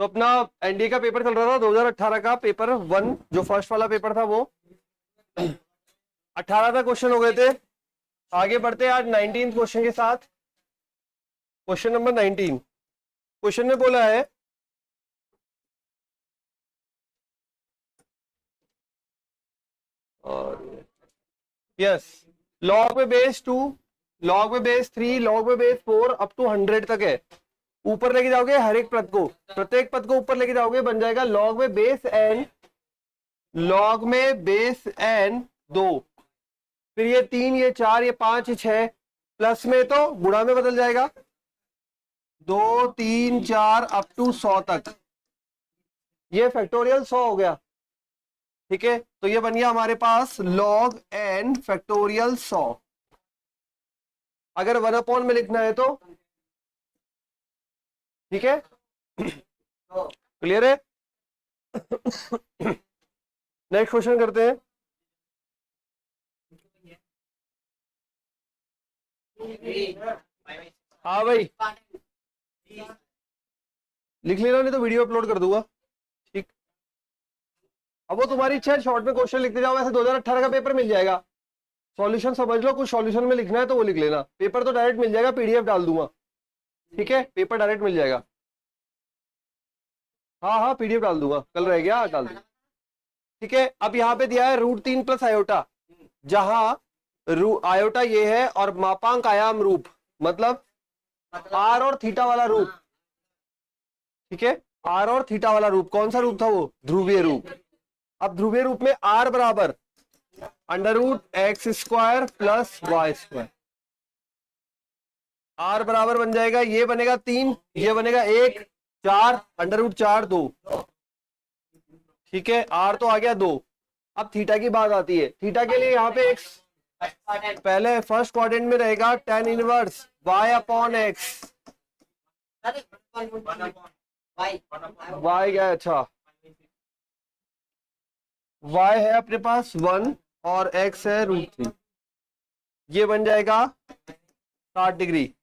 तो अपना एनडीए का पेपर चल रहा था 2018 का पेपर 1, जो फर्स्ट वाला पेपर था वो 18 तक क्वेश्चन हो गए थे। आगे बढ़ते हैं आज 19 क्वेश्चन के साथ। क्वेश्चन नंबर 19, क्वेश्चन में बोला है और यस, लॉग में बेस 2, लॉग में बेस 3, लॉग में बेस 4 अप टू 100 तक है। ऊपर लेके जाओगे हर एक पद को, प्रत्येक पद को ऊपर लेके जाओगे, बन जाएगा लॉग में बेस एन, लॉग में बेस एन 2, फिर ये 3, ये 4, ये 5, ये 6, प्लस में तो गुणा में बदल जाएगा 2, 3, 4 अप टू 100 तक। ये फैक्टोरियल 100 हो गया। ठीक है, तो ये बन गया हमारे पास लॉग एन फैक्टोरियल 100। अगर 1/, में लिखना है तो ठीक है, क्लियर है। नेक्स्ट क्वेश्चन करते हैं। हाँ भाई, लिख लेना, नहीं तो वीडियो अपलोड कर दूंगा। ठीक, अब वो तुम्हारी इच्छा है, शॉर्ट में क्वेश्चन लिखते जाओ, ऐसे 2018 का पेपर मिल जाएगा। सॉल्यूशन समझ लो, कुछ सॉल्यूशन में लिखना है तो वो लिख लेना, पेपर तो डायरेक्ट मिल जाएगा, पीडीएफ डाल दूंगा। ठीक है, पेपर डायरेक्ट मिल जाएगा। हाँ हाँ, पीडीएफ डाल दूंगा, कल रह गया, डाल दूंगा। ठीक है, अब यहाँ पे दिया है √3 प्लस आयोटा, जहां आयोटा ये है और मापांक आयाम रूप, मतलब आर और थीटा वाला रूप। ठीक है, आर और थीटा वाला रूप, कौन सा रूप था वो? ध्रुवीय रूप। अब ध्रुवीय रूप में आर बराबर √x² प्लस y²। आर बराबर बन जाएगा, ये बनेगा 3, ये बनेगा 1, 4, √4 2। ठीक है, आर तो आ गया 2। अब थीटा की बात आती है, थीटा के लिए यहाँ पे x पहले फर्स्ट क्वाड्रेंट में रहेगा tan इनवर्स y/x। y क्या है? अच्छा, y है अपने पास 1 और x है √3, ये बन जाएगा 60 degree.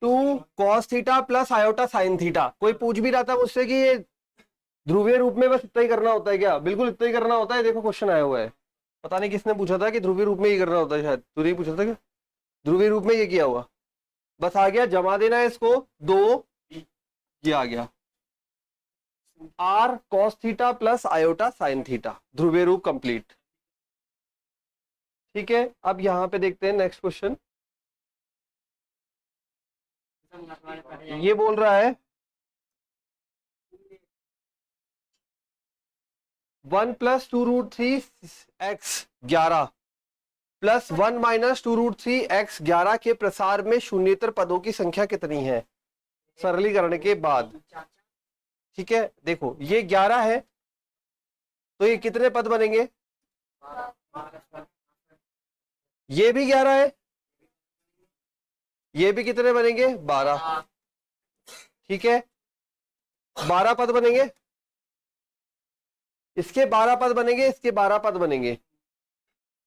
2 cos theta plus iota sine theta. कोई पूछ भी रहा था मुझसे कि ये ध्रुवीय रूप में बस इतना ही करना होता है क्या? बिल्कुल इतना ही करना होता है। देखो क्वेश्चन आया हुआ है, पता नहीं किसने पूछा था कि ध्रुवीय रूप में ही करना होता है, शायद तू ही पूछा था क्या? ध्रुवीय रूप में ये किया हुआ, बस आ गया, जमा देना है इसको 2, ये आ गया r cos theta plus iota sine theta, ध्रुवीय रूप कंप्लीट। ठीक है, अब यहां पे देखते हैं नेक्स्ट क्वेश्चन। ये बोल रहा है 1 + 2√3x 11 प्लस 1 - 2√3x 11 के प्रसार में शून्येतर पदों की संख्या कितनी है सरलीकरण के बाद? ठीक है, देखो ये 11 है, तो ये कितने पद बनेंगे? ये भी 11 है, ये भी कितने बनेंगे? 12। ठीक है, 12 पद बनेंगे, इसके 12 पद बनेंगे, इसके 12 पद बनेंगे।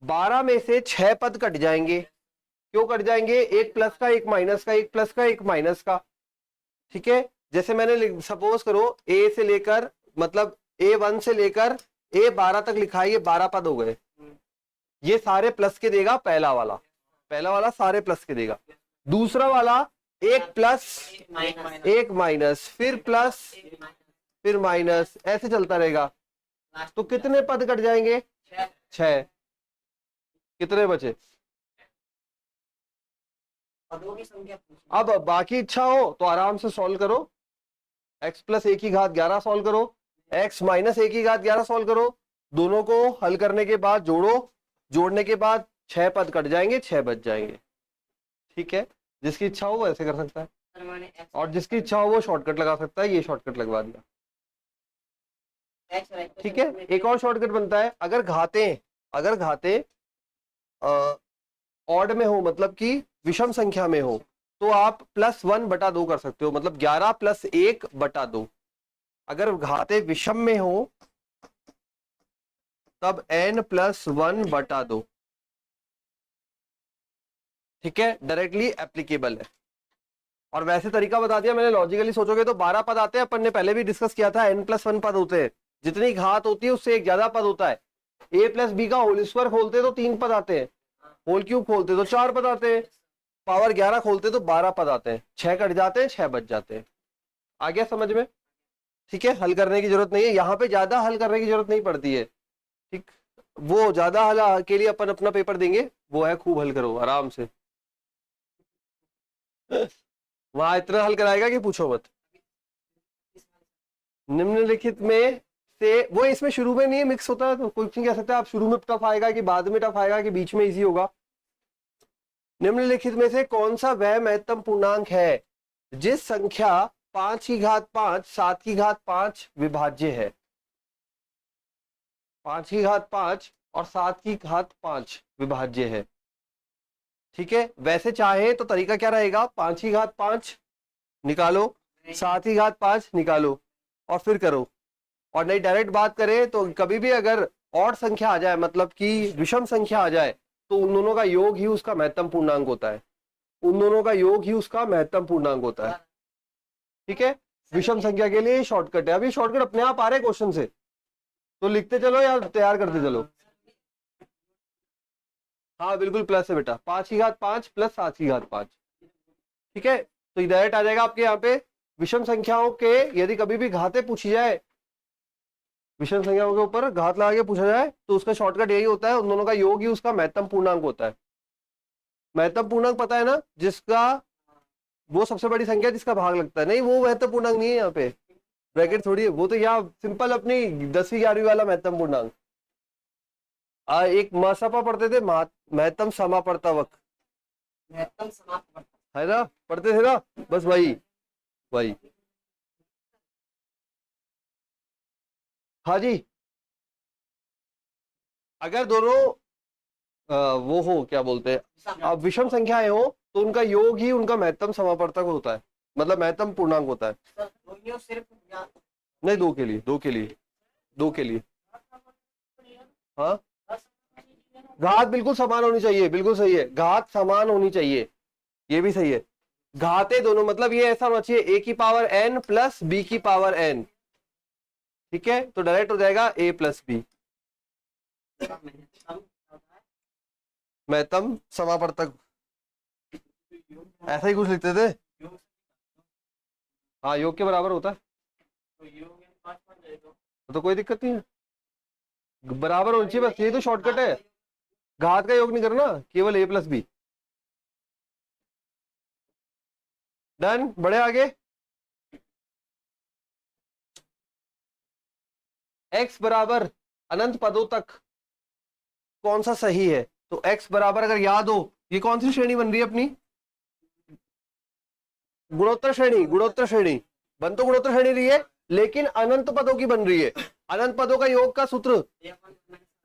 12 में से 6 पद कट जाएंगे। क्यों कट जाएंगे? एक प्लस का, एक माइनस का, एक प्लस का, एक माइनस का। ठीक है, जैसे मैंने सपोज करो ए से लेकर, मतलब A1 से लेकर A12 तक लिखा है, ये 12 पद हो गए। ये सारे प्लस के देगा पहला वाला, पहला वाला सारे प्लस के देगा। दूसरा वाला एक प्लस एक माइनस, फिर प्लस फिर माइनस, ऐसे चलता रहेगा। तो कितने पद कट जाएंगे? 6। कितने बचे? अब बाकी इच्छा हो तो आराम से सॉल्व करो, x + 1/11 सॉल्व करो, x - 1/11 सॉल्व करो। दोनों को हल करने के बाद जोड़ो, जोड़ने के बाद 6 पद कट जाएंगे, 6 बच जाएंगे। ठीक है, जिसकी इच्छा हो वो ऐसे कर सकता है, और जिसकी इच्छा हो वो शॉर्टकट लगा सकता है। ये शॉर्टकट लगवा दिया। ठीक है, एक और शॉर्टकट बनता है, अगर घाते ऑड में हो, मतलब कि विषम संख्या में हो, तो आप +1/2 कर सकते हो, मतलब 11 + 1/2। अगर घाते विषम में हो तब n + 1/2। ठीक है, डायरेक्टली एप्लीकेबल है। और वैसे तरीका बता दिया मैंने, लॉजिकली सोचोगे तो 12 पद आते हैं, अपन ने पहले भी डिस्कस किया था, n+1 पद होते हैं, जितनी घात होती है उससे एक ज्यादा पद होता है। a+b का होल स्क्वायर खोलते तो 3 पद आते हैं, होल क्यूब खोलते तो 4 पद आते हैं, पावर 11 खोलते तो 12 पद आते हैं, 6 कट जाते हैं, 6 बच जाते हैं। आ गया समझ में? ठीक है, हल करने की जरूरत नहीं है, यहाँ पे ज्यादा हल करने की जरूरत नहीं पड़ती है। ठीक, वो ज्यादा हल के लिए अपन अपना पेपर देंगे, वो है खूब हल करो आराम से। वहां इतना हल कराएगा कि पूछो मत। निम्नलिखित में से वो इसमें शुरू में नहीं है, मिक्स होता है, तो कुछ नहीं कह सकते आप शुरू में टफ आएगा कि बाद में टफ आएगा कि बीच में इजी होगा। निम्नलिखित में से कौन सा वह महत्तम पूर्णांक है जिस संख्या 5 की घात 5 7 की घात 5 विभाज्य है? 5 की घात 5 और 7 की घात 5 विभाज्य है। ठीक है, वैसे चाहे तो तरीका क्या रहेगा, 5 की घात 5 निकालो, 7 की घात 5 निकालो और फिर करो। और नहीं डायरेक्ट बात करें तो कभी भी अगर ऑड संख्या आ जाए, मतलब कि विषम संख्या आ जाए, तो उन दोनों का योग ही उसका महत्तम पूर्णांक होता है, उन दोनों का योग ही उसका महत्तम पूर्णांक होता है। ठीक है, विषम संख्या के लिए शॉर्टकट है। अभी शॉर्टकट अपने आप आ रहे क्वेश्चन से, तो लिखते चलो या तैयार करते चलो। हाँ बिल्कुल प्लस है बेटा, 5 की घात 5 प्लस 7 की घात 5। ठीक है, तो डायरेक्ट आ जाएगा आपके यहाँ पे विषम संख्याओं के, यदि कभी भी घातें पूछी जाए, विषम संख्याओं के ऊपर घात लगा के पूछा जाए, तो उसका शॉर्टकट यही होता है, उन दोनों का योग ही उसका महत्तम पूर्णांक होता है। महत्तम पूर्णांक पता है ना, जिसका वो सबसे बड़ी संख्या जिसका भाग लगता है, नहीं वो महत्तम पूर्णांक नहीं है, यहाँ पे ब्रैकेट थोड़ी है, वो तो यहाँ सिंपल अपनी 10वीं 11वीं वाला महत्तम पूर्णांक। एक मसपा पढ़ते थे, महत्तम समापर्तवक, है ना, पढ़ते थे ना, बस वही वही। हाँ जी, अगर दोनों वो हो क्या बोलते हैं, अब विषम संख्याएं हो तो उनका योग ही उनका महत्तम समापर्तक होता है, मतलब महत्तम पूर्णांक होता है। नहीं, दो के लिए, दो के लिए, दो के लिए। हाँ, घात बिल्कुल समान होनी चाहिए, बिल्कुल सही है, घात समान होनी चाहिए, ये भी सही है। घाते दोनों, मतलब ये ऐसा होना चाहिए a की पावर n प्लस b की पावर n। ठीक है, तो डायरेक्ट हो जाएगा a प्लस बी, महत्तम समापर्तक, ऐसा ही कुछ लिखते थे। हाँ, योग के बराबर होता है, तो कोई दिक्कत नहीं है, बराबर होनी चाहिए, बस ये तो शॉर्टकट है, घात का योग नहीं करना, केवल a प्लस बी। डन, बढ़े आगे। x बराबर अनंत पदों तक कौन सा सही है? तो x बराबर, अगर याद हो, ये कौन सी श्रेणी बन रही है अपनी, गुणोत्तर श्रेणी, गुणोत्तर श्रेणी बन तो गुणोत्तर श्रेणी रही है, लेकिन अनंत पदों की बन रही है। अनंत पदों का योग का सूत्र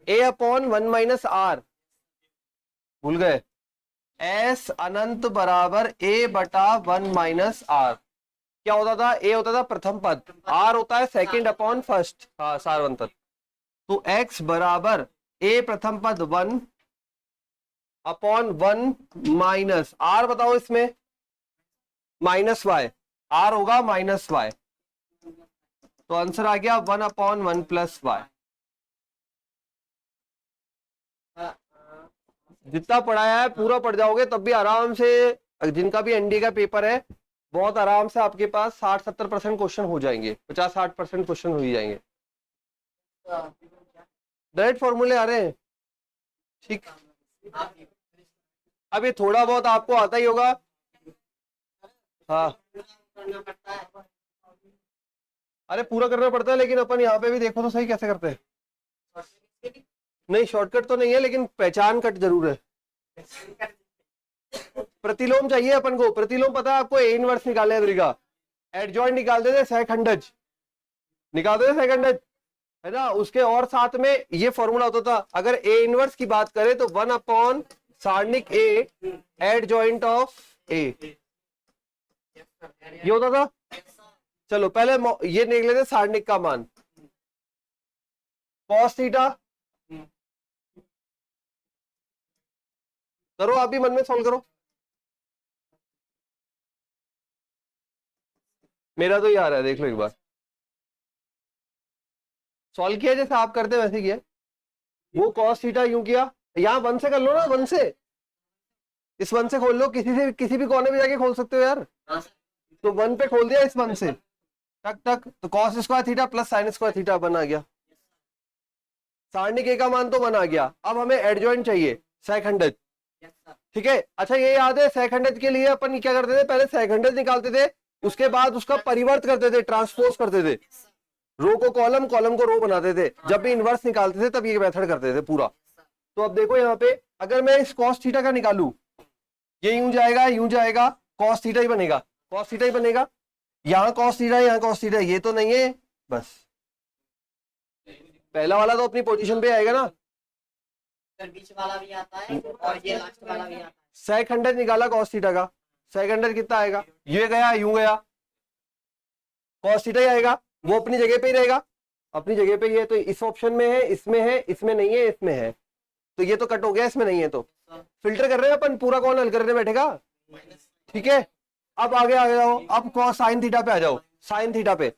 a/1 - r, भूल गए, s अनंत बराबर a/1 - r। क्या होता था, a होता था प्रथम पद, r होता है सेकंड अपॉन फर्स्ट, हाँ सारवंतक। तो x बराबर a प्रथम पद 1/1 माइनस r, बताओ इसमें -y, r होगा -y, तो आंसर आ गया 1/1 + y। जितना पढ़ाया है पूरा पढ़ जाओगे तब भी आराम से, जिनका भी एनडीए का पेपर है, बहुत आराम से आपके पास 60-70% क्वेश्चन हो जाएंगे, 50-60% क्वेश्चन हो ही जाएंगे। डायरेक्ट फॉर्मूले आ रहे हैं। ठीक, अब ये थोड़ा बहुत आपको आता ही होगा। हाँ, अरे पूरा करना पड़ता है, लेकिन अपन यहाँ पे भी देखो तो सही कैसे करते हैं। नहीं, शॉर्टकट तो नहीं है, लेकिन पहचान कट जरूर है। प्रतिलोम चाहिए अपन को, प्रतिलोम पता है आपको, ए इनवर्स निकालने तरीका, एडजॉइंट निकालते थे, सहखंडज निकालते थे, सहखंडज, है ना, उसके और साथ में ये फॉर्मूला होता था, अगर ए इनवर्स की बात करें तो 1/ सारणिक ए एडजॉइंट ऑफ ए, ये होता था। चलो पहले ये देख लेते सारणिक का मान, cos थीटा, करो आप भी मन में सॉल्व करो। मेरा तो ये आ रहा है, देख लो एक बार। सॉल्व किया जैसे आप करते वैसे किया। वो cos थीटा यूं किया, यहाँ 1 से कर लो ना, 1 से, इस 1 से खोल लो, किसी भी कोने में जाके खोल सकते हो यार। तो 1 पे खोल दिया, इस 1 से टक टक, तो cos square theta plus sine square theta 1 आ गया। सारणी का मान तो 1 आ गया। अब हमें एडजॉइंट चाहिए, सेकंड। ठीक है, अच्छा ये याद है सेकंड के लिए अपन क्या करते थे, पहले सेकंड निकालते थे, उसके बाद उसका परिवर्त करते थे, ट्रांसपोज करते थे, रो को कॉलम, कॉलम को रो बनाते थे। जब भी इनवर्स निकालते थे तब ये मेथड करते थे पूरा। तो अब देखो यहाँ पे, अगर मैं इस cos थीटा का निकालू, ये यूं जाएगा, यूं जाएगा, cos थीटा ही बनेगा, cos थीटा ही बनेगा। यहाँ cos थीटा, यहाँ cos थीटा, ये तो नहीं है, बस पहला वाला तो अपनी पोजीशन पे आएगा ना। बीच वाला भी आता है और ये लास्ट वाला भी आता है। सेक 100 निकाला cos थीटा का, सेक 100 कितना आएगा, ये गया यूं गया, cos थीटा ही आएगा, वो अपनी जगह पे ही रहेगा, अपनी जगह पे ही है। तो इस ऑप्शन में है, इसमें नहीं है, इसमें है, तो ये तो कट हो गया, इसमें नहीं है। तो फिल्टर कर रहे हैं अपन, पूरा कौन हल करने बैठेगा। ठीक है, अब आगे आ जाओ, अब cos साइन थीटा पे आ जाओ, साइन थीटा पे।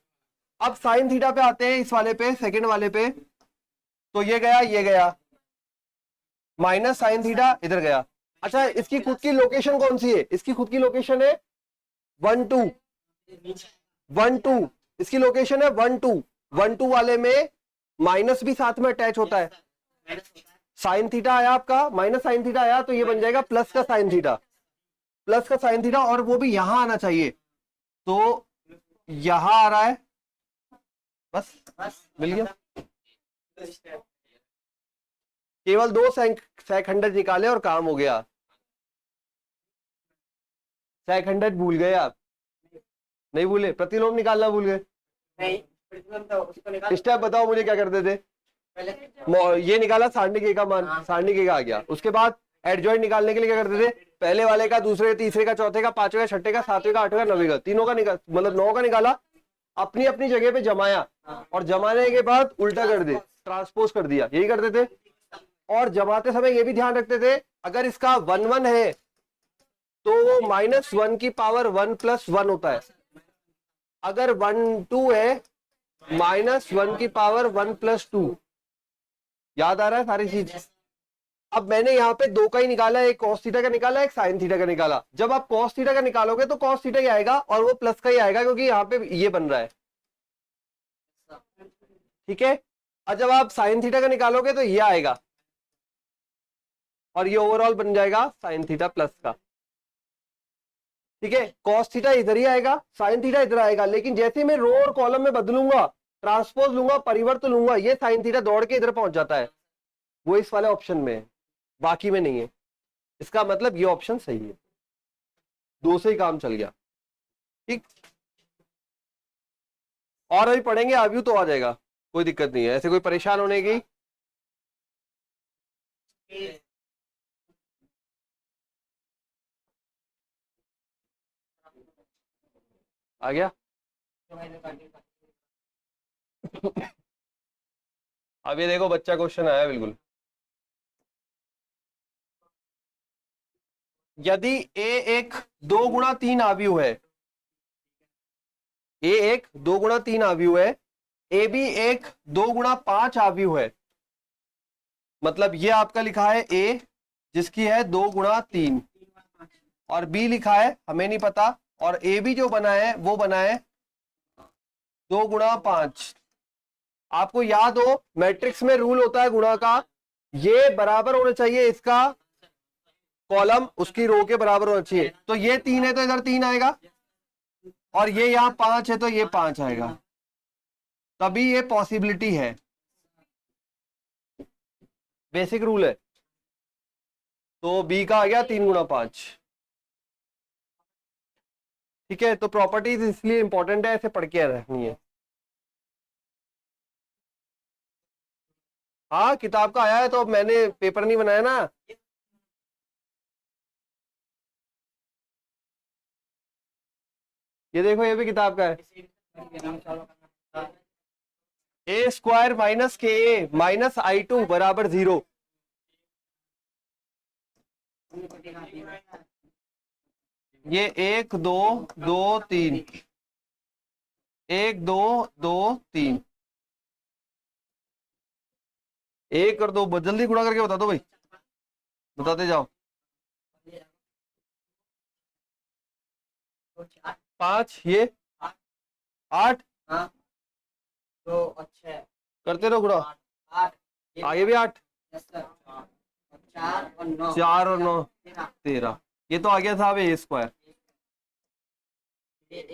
अब साइन थीटा पे आते हैं, इस वाले पे, सेकंड वाले पे, तो ये गया, ये गया, माइनस साइन थीटा इधर गया। अच्छा, इसकी खुद की लोकेशन कौन सी है, इसकी खुद की लोकेशन है 1 2 1 2, इसकी लोकेशन है 1 2 1 2 वाले में माइनस भी साथ में अटैच होता है। साइन थीटा आया आपका, माइनस साइन थीटा आया, तो ये बन जाएगा प्लस का साइन थीटा, प्लस का साइन थीटा, और वो भी यहां आना चाहिए, तो यहां आ रहा है, बस मिल गया। केवल 2 सेक 100 निकाले और काम हो गया। सेक 100 भूल गए आप, नहीं भूले, प्रतिलोम निकालना भूल गए। स्टेप बताओ मुझे, क्या करते थे। ये निकाला सारणी के का मान, सारणी के का आ गया। उसके बाद एडजॉइंट निकालने के लिए क्या करते थे, पहले वाले का, दूसरे, तीसरे का, चौथे का, पांचवे का, छठे का, सातवें का, आठवें का, नवे का, तीनों का निकाल, मतलब 9 का निकाला, अपनी अपनी जगह पे जमाया, और जमाने के बाद उल्टा कर दे, ट्रांसपोज कर दिया, यही करते थे। और जमाते समय ये भी ध्यान रखते थे, अगर इसका 1 1 है तो वो -1 की पावर 1 + 1 होता है, अगर 1 2 है -1 की पावर 1 + 2। याद आ रहा है सारी चीज। अब मैंने यहाँ पे 2 का ही निकाला, एक cos थीटा का निकाला, एक sin थीटा का निकाला। जब आप cos थीटा का निकालोगे तो cos थीटा ही आएगा, और वो प्लस का ही आएगा, क्योंकि यहाँ पे ये बन रहा है। ठीक है, और जब आप sin थीटा का निकालोगे तो ये आएगा, और ये ओवरऑल बन जाएगा sin थीटा प्लस का। ठीक है, cos थीटा इधर ही आएगा, sin थीटा इधर आएगा, लेकिन जैसे मैं रो और कॉलम में बदलूंगा, ट्रांसपोज लूंगा, परिवर्तन लूंगा, ये sin थीटा दौड़ के इधर पहुंच जाता है, वो इस वाले ऑप्शन में है, बाकी में नहीं है। इसका मतलब ये ऑप्शन सही है, 2 से ही काम चल गया। ठीक, और अभी पढ़ेंगे, अभी तो आ जाएगा, कोई दिक्कत नहीं है, ऐसे कोई परेशान होने की। आ गया। अब ये देखो, बच्चा क्वेश्चन आया बिल्कुल। यदि ए एक 2 गुणा 3 आव्यूह है, ए एक 2 गुणा 3 आव्यूह है, ए बी एक 2 गुणा 5 आव्यूह है, मतलब ये आपका लिखा है ए, जिसकी है 2 गुणा 3, और बी लिखा है हमें नहीं पता, और ए बी जो बना है वो बना है 2 गुणा 5। आपको याद हो, मैट्रिक्स में रूल होता है गुणा का, ये बराबर होना चाहिए, इसका कॉलम उसकी रो के बराबर होना चाहिए। तो ये 3 है तो इधर 3 आएगा, और ये यहां 5 है तो ये 5 आएगा, तभी ये पॉसिबिलिटी है, बेसिक रूल है। तो बी का आ गया 3 गुणा 5। ठीक है, तो प्रॉपर्टीज इसलिए इंपॉर्टेंट है, ऐसे पढ़ के रखनी है। हाँ, किताब का आया है, तो अब मैंने पेपर नहीं बनाया ना। ये देखो, ये भी किताब का है। ए स्क्वायर माइनस के ए माइनस I2 बराबर 0। ये 1 2 2 3, 1 2 2 3, 1 और 2 जल्दी गुणा करके बता दो भाई, बताते जाओ। 5 ये 8, हाँ 2 और 6 करते रहो गुणा, 8 आगे भी 8, 4 और 9 4 और 9 13, ये तो आ गया था ए स्क्वायर।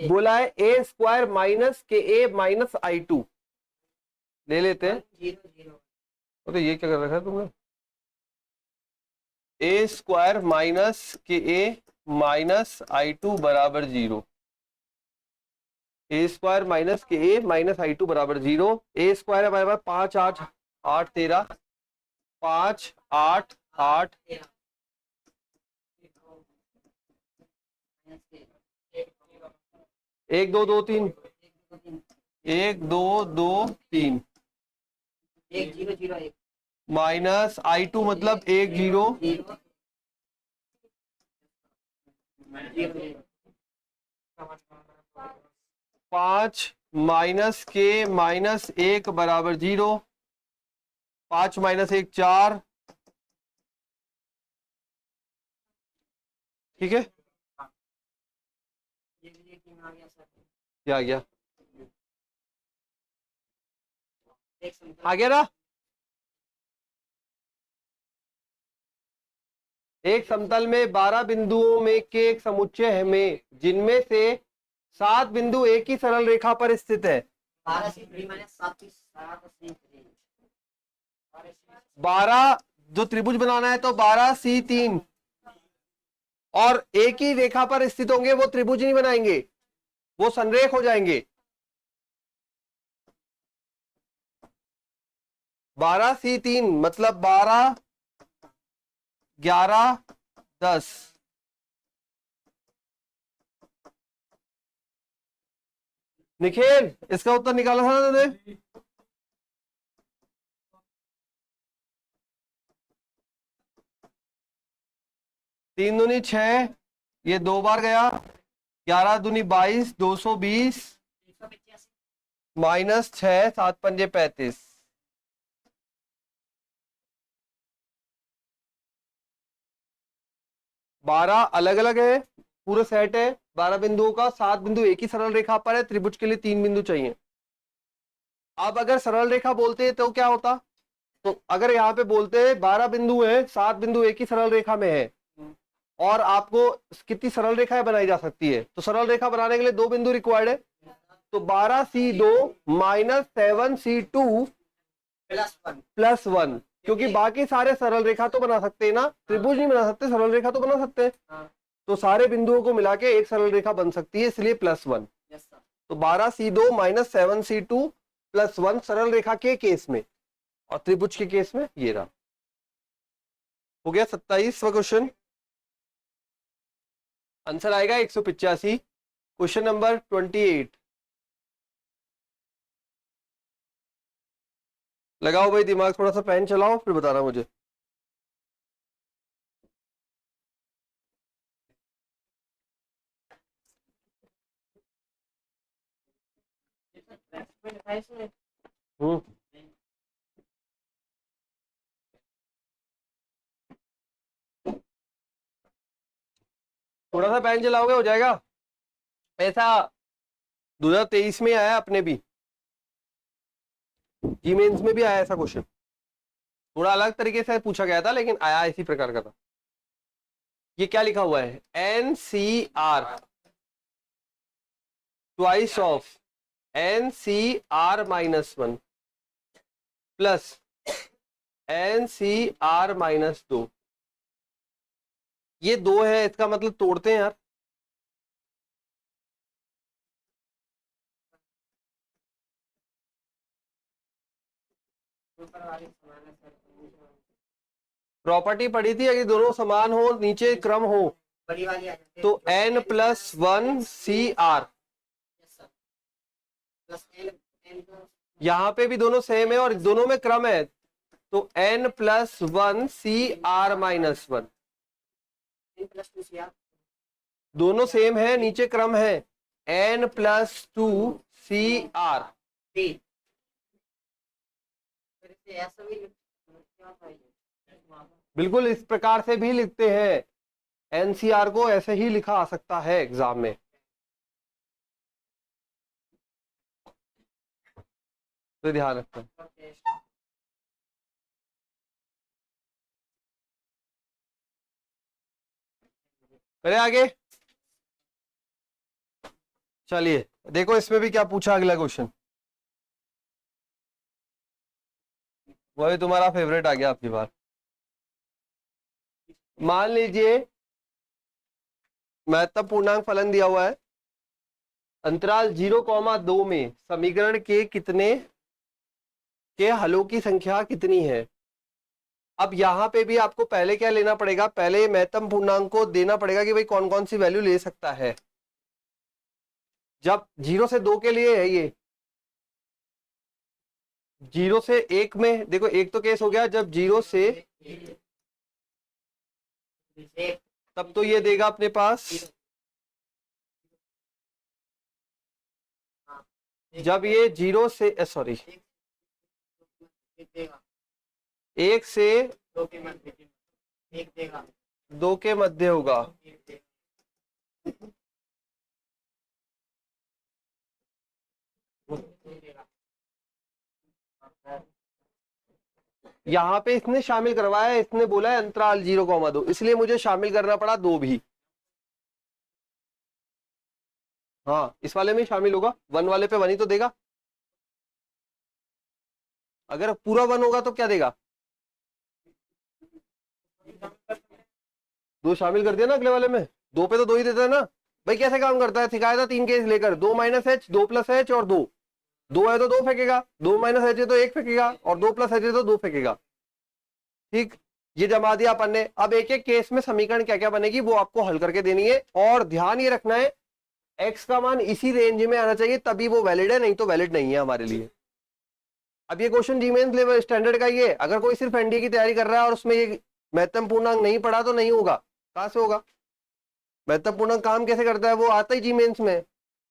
बोला है ए स्क्वायर माइनस के ए माइनस I2 ले लेते हैं। 0 0 तो ये क्या कर रखा है तुमने, ए स्क्वायर माइनस के ए माइनस I2 बराबर 0, ए स्क्वायर माइनस के ए माइनस I2 बराबर 0। ए स्क्वायर हमारे पास 5 8 8 13, 5 8 8 1 2 2 3, 1 2 2 3 1 0 0 1 माइनस I2 मतलब 1 0 0 5 माइनस के माइनस 1 बराबर 0, 5 माइनस 1 4, ठीक है क्या आ गया, आ गया ना। एक समतल में 12 बिंदुओं में के एक समुच्चय में जिनमें से 7 बिंदु एक ही सरल रेखा पर स्थित है। 12 से 3 माइनस 7 से 12 जो त्रिभुज बनाना है तो 12C3 और एक ही रेखा पर स्थित होंगे, वो त्रिभुज नहीं बनाएंगे, वो संरेख हो जाएंगे। 12C3 मतलब 12 11 10, निखिल इसका उत्तर निकाला था ना तुमने, तीन दूनी 6, ये 2 बार गया, 11 दूनी 22, 220 माइनस 6 7 पंजे 35, 12 अलग अलग है, पूरा सेट है 12 बिंदुओं का, 7 बिंदु एक ही सरल रेखा पर है, त्रिभुज के लिए 3 बिंदु चाहिए। अब अगर सरल रेखा बोलते हैं तो क्या होता, तो अगर यहाँ पे बोलते हैं 12 बिंदु है, 7 बिंदु एक ही सरल रेखा में है और आपको कितनी सरल रेखाएं बनाई जा सकती है, तो सरल रेखा बनाने के लिए 2 बिंदु रिक्वायर्ड है, तो 12C2 माइनस 7C2 प्लस 1, क्योंकि बाकी सारे सरल रेखा तो बना सकते हैं ना, त्रिभुज नहीं बना सकते, सरल रेखा तो बना सकते हैं, तो सारे बिंदुओं को मिला के एक सरल रेखा बन सकती है, इसलिए +1। तो 12C2 माइनस 7C2 प्लस 1 सरल रेखा के केस में, और त्रिभुज के केस में ये रहा। हो गया 27वां क्वेश्चन, आंसर आएगा 185। क्वेश्चन नंबर 28, लगाओ भाई दिमाग, थोड़ा सा पेन चलाओ फिर बताना मुझे। हम्म थोड़ा सा पेन चलाओगे हो जाएगा, ऐसा 2023 में आया अपने भी, जी मेंस में भी आया ऐसा क्वेश्चन, थोड़ा अलग तरीके से पूछा गया था लेकिन आया इसी प्रकार का था। ये क्या लिखा हुआ है, NCR twice of NCR -1 plus NCR -2, ये 2 है, इसका मतलब तोड़ते हैं यार, प्रॉपर्टी पढ़ी थी, अगर दोनों समान हो नीचे क्रम हो बड़ी वाली आ जाती है तो N+1CR, प्लस n यहाँ पे भी दोनों सेम है और दोनों में क्रम है, तो N+1CR -1, n+2 CR दोनों सेम है नीचे क्रम है, N+2 NCR। डी। फिर से ऐसा भी क्या था ये? बिल्कुल इस प्रकार से भी लिखते हैं, NCR को ऐसे ही लिखा आ सकता है एग्जाम में। तो ध्यान रखना। ओके। चलिए आगे, चलिए देखो इसमें भी क्या पूछा अगला क्वेश्चन, वही तुम्हारा फेवरेट आ गया आपकी बार। मान लीजिए महत्तम पूर्णांक फलन दिया हुआ है, अंतराल 0,2 में समीकरण के कितने के हलों की संख्या कितनी है। अब यहां पे भी आपको पहले क्या लेना पड़ेगा, पहले महत्तम पूर्णांक को देना पड़ेगा कि भाई कौन कौन सी वैल्यू ले सकता है। जब 0 से 2 के लिए है ये, 0 से 1 में देखो एक तो केस हो गया जब 0 से, एक तब तो ये देगा अपने पास, जब ये 0 से सॉरी एक देगा, 1 से दो के मध्य एक देगा, 2 के मध्य होगा। एक देगा, दो देगा। यहां पे इसने शामिल करवाया है, इसने बोला है अंतराल 0,2, इसलिए मुझे शामिल करना पड़ा 2 भी। हाँ इस वाले में शामिल होगा, 1 वाले पे 1 ही तो देगा, अगर पूरा 1 होगा तो क्या देगा, 2 शामिल कर दिया ना अगले वाले में, 2 पे तो 2 ही देता है ना। भाई कैसे काम करता है, सिखाया था 3 केस लेकर, 2 -h 2 + h और 2, 2 है तो 2 फेंकेगा, 2 -h है तो 1 फेंकेगा, और 2 + h है तो 2 फेंकेगा। ठीक, ये जमा दिया अपन ने। अब एक एक केस में समीकरण क्या क्या बनेगी वो आपको हल करके देनी है, और ध्यान ये रखना है x का मान इसी रेंज में आना चाहिए तभी वो वैलिड है, नहीं तो वैलिड नहीं है हमारे लिए। अब ये क्वेश्चन जी मेंस लेवल स्टैंडर्ड का ही है, अगर कोई सिर्फ एनडीए की तैयारी कर रहा है और उसमें ये महत्तम पूर्णांक नहीं पढ़ा तो नहीं होगा। कहां से होगा, महत्तम पूर्णांक काम कैसे करता है वो आता ही जी मेंस में,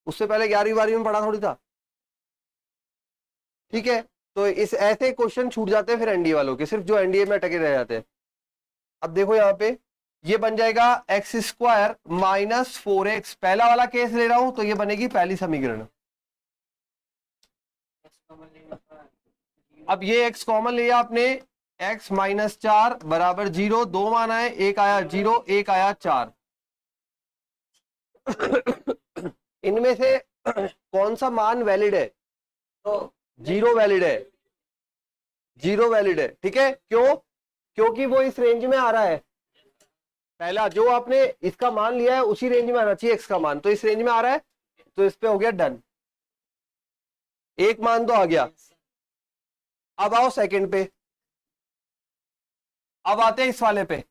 उससे पहले 11वीं 12वीं में पढ़ा थोड़ी था। ठीक है, तो इस ऐसे क्वेश्चन छूट जाते हैं फिर एनडीए वालों के, सिर्फ जो एनडीए में अटके रह जाते हैं। अब देखो यहाँ पे ये बन जाएगा x² - 4x, पहला वाला केस ले रहा हूं तो ये बनेगी पहली समीकरण। अब ये x कॉमन लिया आपने, x - 4 = 0, 2 माना है, एक आया 0, एक आया 4। इनमें से कौन सा मान वैलिड है, तो 0 वैलिड है, 0 वैलिड है। ठीक है, क्यों, क्योंकि वो इस रेंज में आ रहा है, पहला जो आपने इसका मान लिया है उसी रेंज में आना चाहिए x का मान, तो इस रेंज में आ रहा है तो इस पे हो गया डन, एक मान तो आ गया। अब आओ सेकंड पे, अब आते हैं इस वाले पे।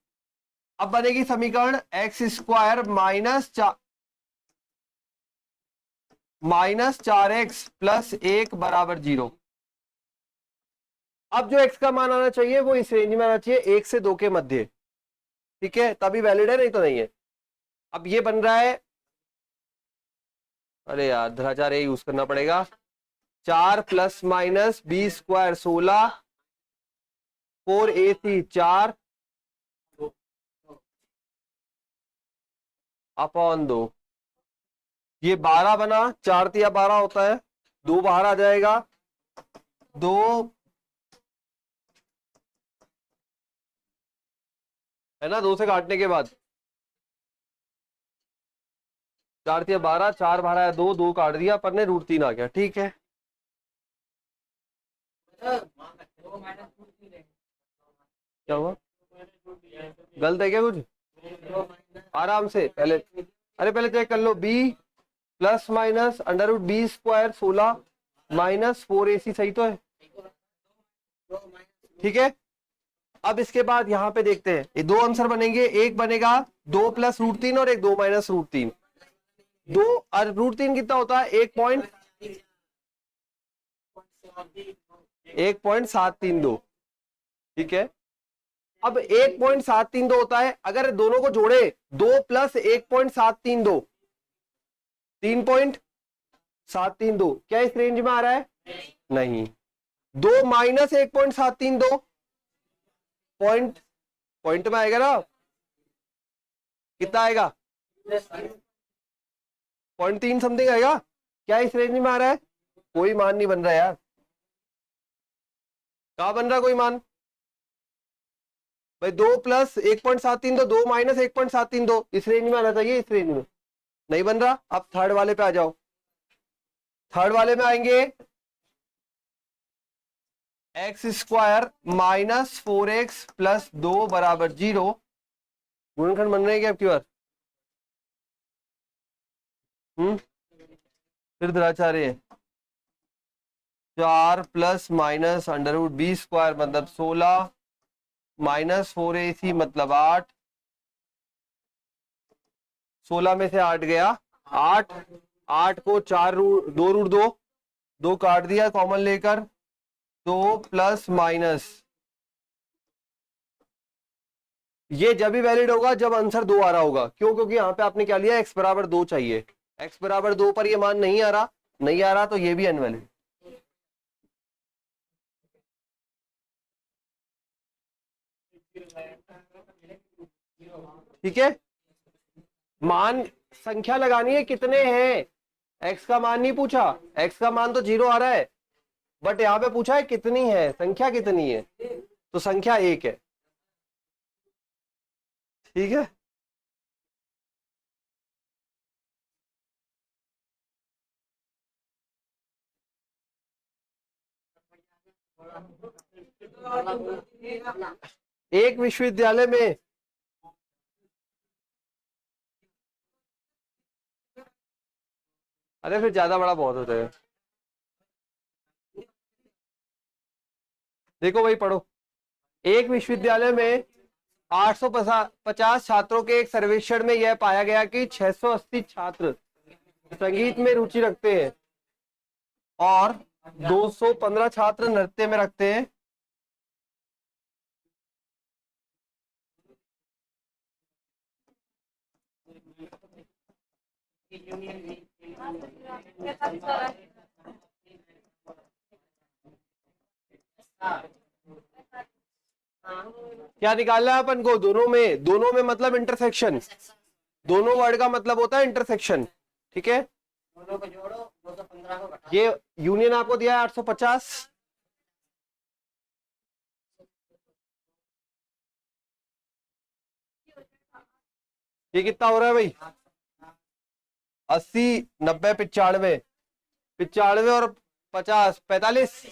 अब बनेगी समीकरण x² - 4x + 1 = 0। अब जो x का मान आना चाहिए वो इस रेंज में आना चाहिए, 1 से 2 के मध्य। ठीक है, तभी वैलिड है, नहीं तो नहीं है। अब ये बन रहा है, अरे यार धराचार यूज करना पड़ेगा, 4 ± b² 16, 4ac 4 / 2, ये 12 बना, 4 × 12 होता है, 2 बाहर आ जाएगा, 2 है ना, 2 से काटने के बाद 4 × 12, 4 बाहर आया 2, 2 काट दिया पर ने, √3 आ गया। ठीक है, क्या हुआ, गलत है क्या कुछ, आराम से पहले, अरे पहले चेक कर लो, b ± √b² 16 - 4ac सही तो है। ठीक है, अब इसके बाद यहां पे देखते हैं, ये 2 आंसर बनेंगे, एक बनेगा 2 + √3 और एक 2 - √3। 2 और √3 कितना होता है, 1.732। ठीक है, अब 1.732 होता है, अगर दोनों को जोड़े 2 + 1.732, 3 732 क्या इस रेंज में आ रहा है? नहीं। 2 माइनस 1.732 पॉइंट में आएगा ना, कितना आएगा? 0.3 समथिंग आएगा। क्या इस रेंज में आ रहा है? कोई मान नहीं बन रहा यार, कहां बन रहा कोई मान भाई? 2 प्लस 1.732, 2 माइनस 1.732 इस रेंज में आना चाहिए, इस रेंज में नहीं बन रहा। अब थर्ड वाले पे आ जाओ। थर्ड वाले में आएंगे x square minus 4x plus 2 बराबर 0। गुणनखंड बन रहे हैं क्या आपकी बार? फिर द्विराचार्य है। 4 plus minus under root B square मतलब 16 माइनस 4ac मतलब 8। 16 में से 8 गया 8। 8 को 4 रूट 2 रूट 2 2 काट दिया कॉमन लेकर। 2 प्लस माइनस, ये जब भी वैलिड होगा जब आंसर 2 आ रहा होगा। क्यों? क्योंकि यहां पे आपने क्या लिया, x बराबर 2 चाहिए। x बराबर 2 पर ये मान नहीं आ रहा, नहीं आ रहा तो ये भी अनवैलिड। ठीक है, मान संख्या लगानी है कितने हैं, x का मान नहीं पूछा। x का मान तो 0 आ रहा है, बट यहां पे पूछा है कितनी है, संख्या कितनी है, तो संख्या 1 है। ठीक है, एक विश्वविद्यालय में अरे फिर ज्यादा बड़ा बहुत होता है। देखो भाई पढ़ो, एक विश्वविद्यालय में 850 छात्रों के एक सर्वेक्षण में यह पाया गया कि 680 छात्र संगीत में रुचि रखते हैं और 215 छात्र नृत्य में रखते हैं। क्या निकालना है अपन को? दोनों में मतलब इंटरसेक्शन। दोनों वर्ड का मतलब होता है इंटरसेक्शन। ठीक है, दोनों को जोड़ो, 215 को घटाओ। ये यूनियन आपको दिया है 850। ये कितना हो रहा है भाई? 80 90 95 95 और 50 45।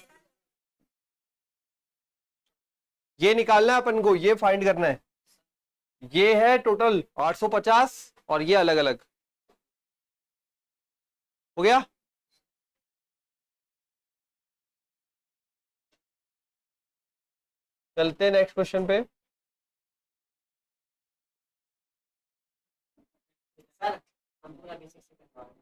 ये निकालना है अपन को, ये फाइंड करना है। ये है टोटल 850 और ये अलग अलग हो गया। चलते हैं नेक्स्ट क्वेश्चन पे। सर हम पूरा बेसिक से करवा रहे हैं।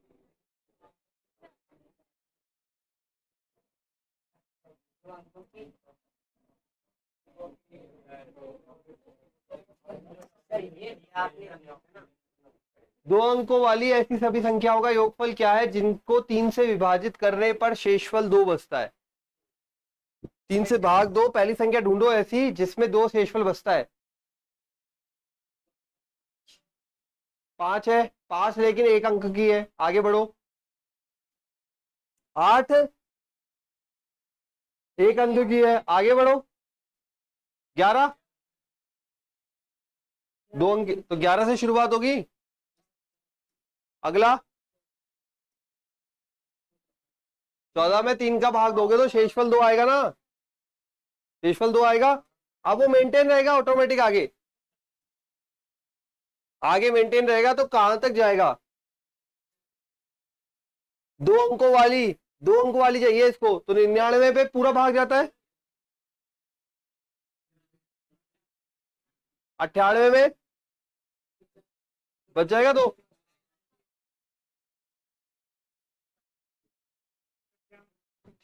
सर ये दिया आपने हमें ना, 2 अंकों वाली ऐसी सभी संख्याओं का योगफल क्या है जिनको 3 से विभाजित करने पर शेषफल 2 बचता है? 3 से भाग 2, पहली संख्या ढूंढो ऐसी जिसमें 2 शेषफल बचता है। 5 है, 5 लेकिन 1 अंक की है, आगे बढ़ो। 8 1 अंक की है, आगे बढ़ो। 11 2 अंक, तो 11 से शुरुआत होगी। अगला 14 में 3 का भाग दोगे तो शेषफल 2 आएगा ना, शेषफल 2 आएगा। अब वो मेंटेन रहेगा ऑटोमेटिक, आगे आगे मेंटेन रहेगा तो कहां तक जाएगा? 2 अंकों वाली, 2 अंक वाली चाहिए इसको, तो 99 पे पूरा भाग जाता है। 98 में बच जाएगा 2।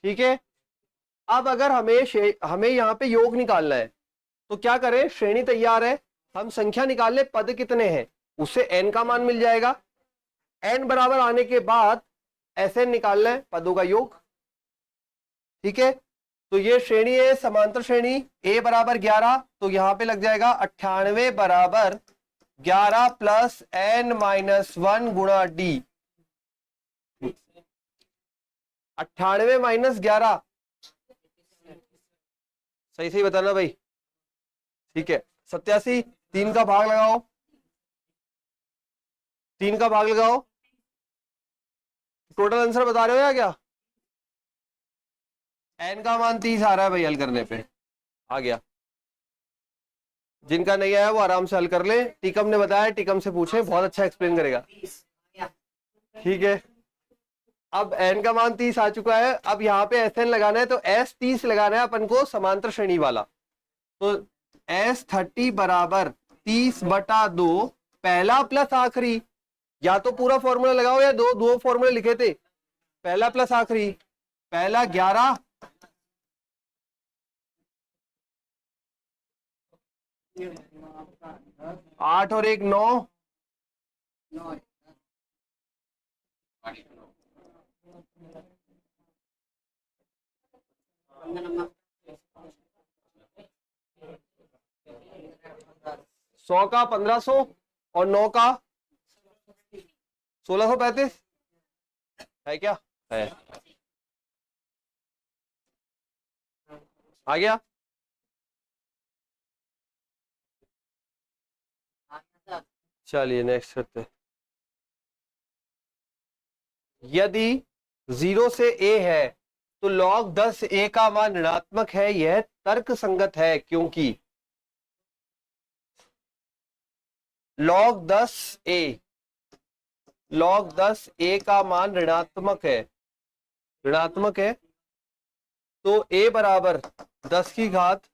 ठीक है, अब अगर हमें यहाँ पे योग निकालना है तो क्या करें? श्रेणी तैयार है, हम संख्या निकाल ले पद कितने हैं, उससे n का मान मिल जाएगा। n बराबर आने के बाद Sn निकालना है, पदों का योग। ठीक है, तो ये श्रेणी है समांतर श्रेणी, a बराबर 11, तो यहां पे लग जाएगा 98 बराबर 11 प्लस n-1 गुणा d। 98 माइनस 11, सही सही बताना भाई। ठीक है, 87, 3 का भाग लगाओ, 3 का भाग लगाओ, टोटल आंसर बता रहे हो या क्या? n का मान 30 आ रहा है भाई, हल करने पे आ गया। जिनका नहीं आया वो आराम से हल कर ले, टिकम ने बताया, टिकम से पूछे, बहुत अच्छा एक्सप्लेन करेगा। ठीक है, अब n का मान 30 आ चुका है, अब यहाँ पे Sn लगाना है, तो S30 लगाना है अपन को समांतर श्रेणी वाला। तो S30 बराबर 30/2, पहला प्लस आखिरी, या तो पूरा फॉर्मूला लगाओ या दो दो फॉर्मूले लिखे थे, पहला प्लस आखिरी, पहला 11, आठ और एक 9, नंबर 100 का 1500 और 9 का 1635 है क्या? है, आ गया। चलिए नेक्स्ट करते हैं। यदि 0 से a है तो log 10 a का मान ऋणात्मक है, यह तर्क संगत है क्योंकि log 10 a, log 10 a का मान ऋणात्मक है, ऋणात्मक है, तो a बराबर 10 की घात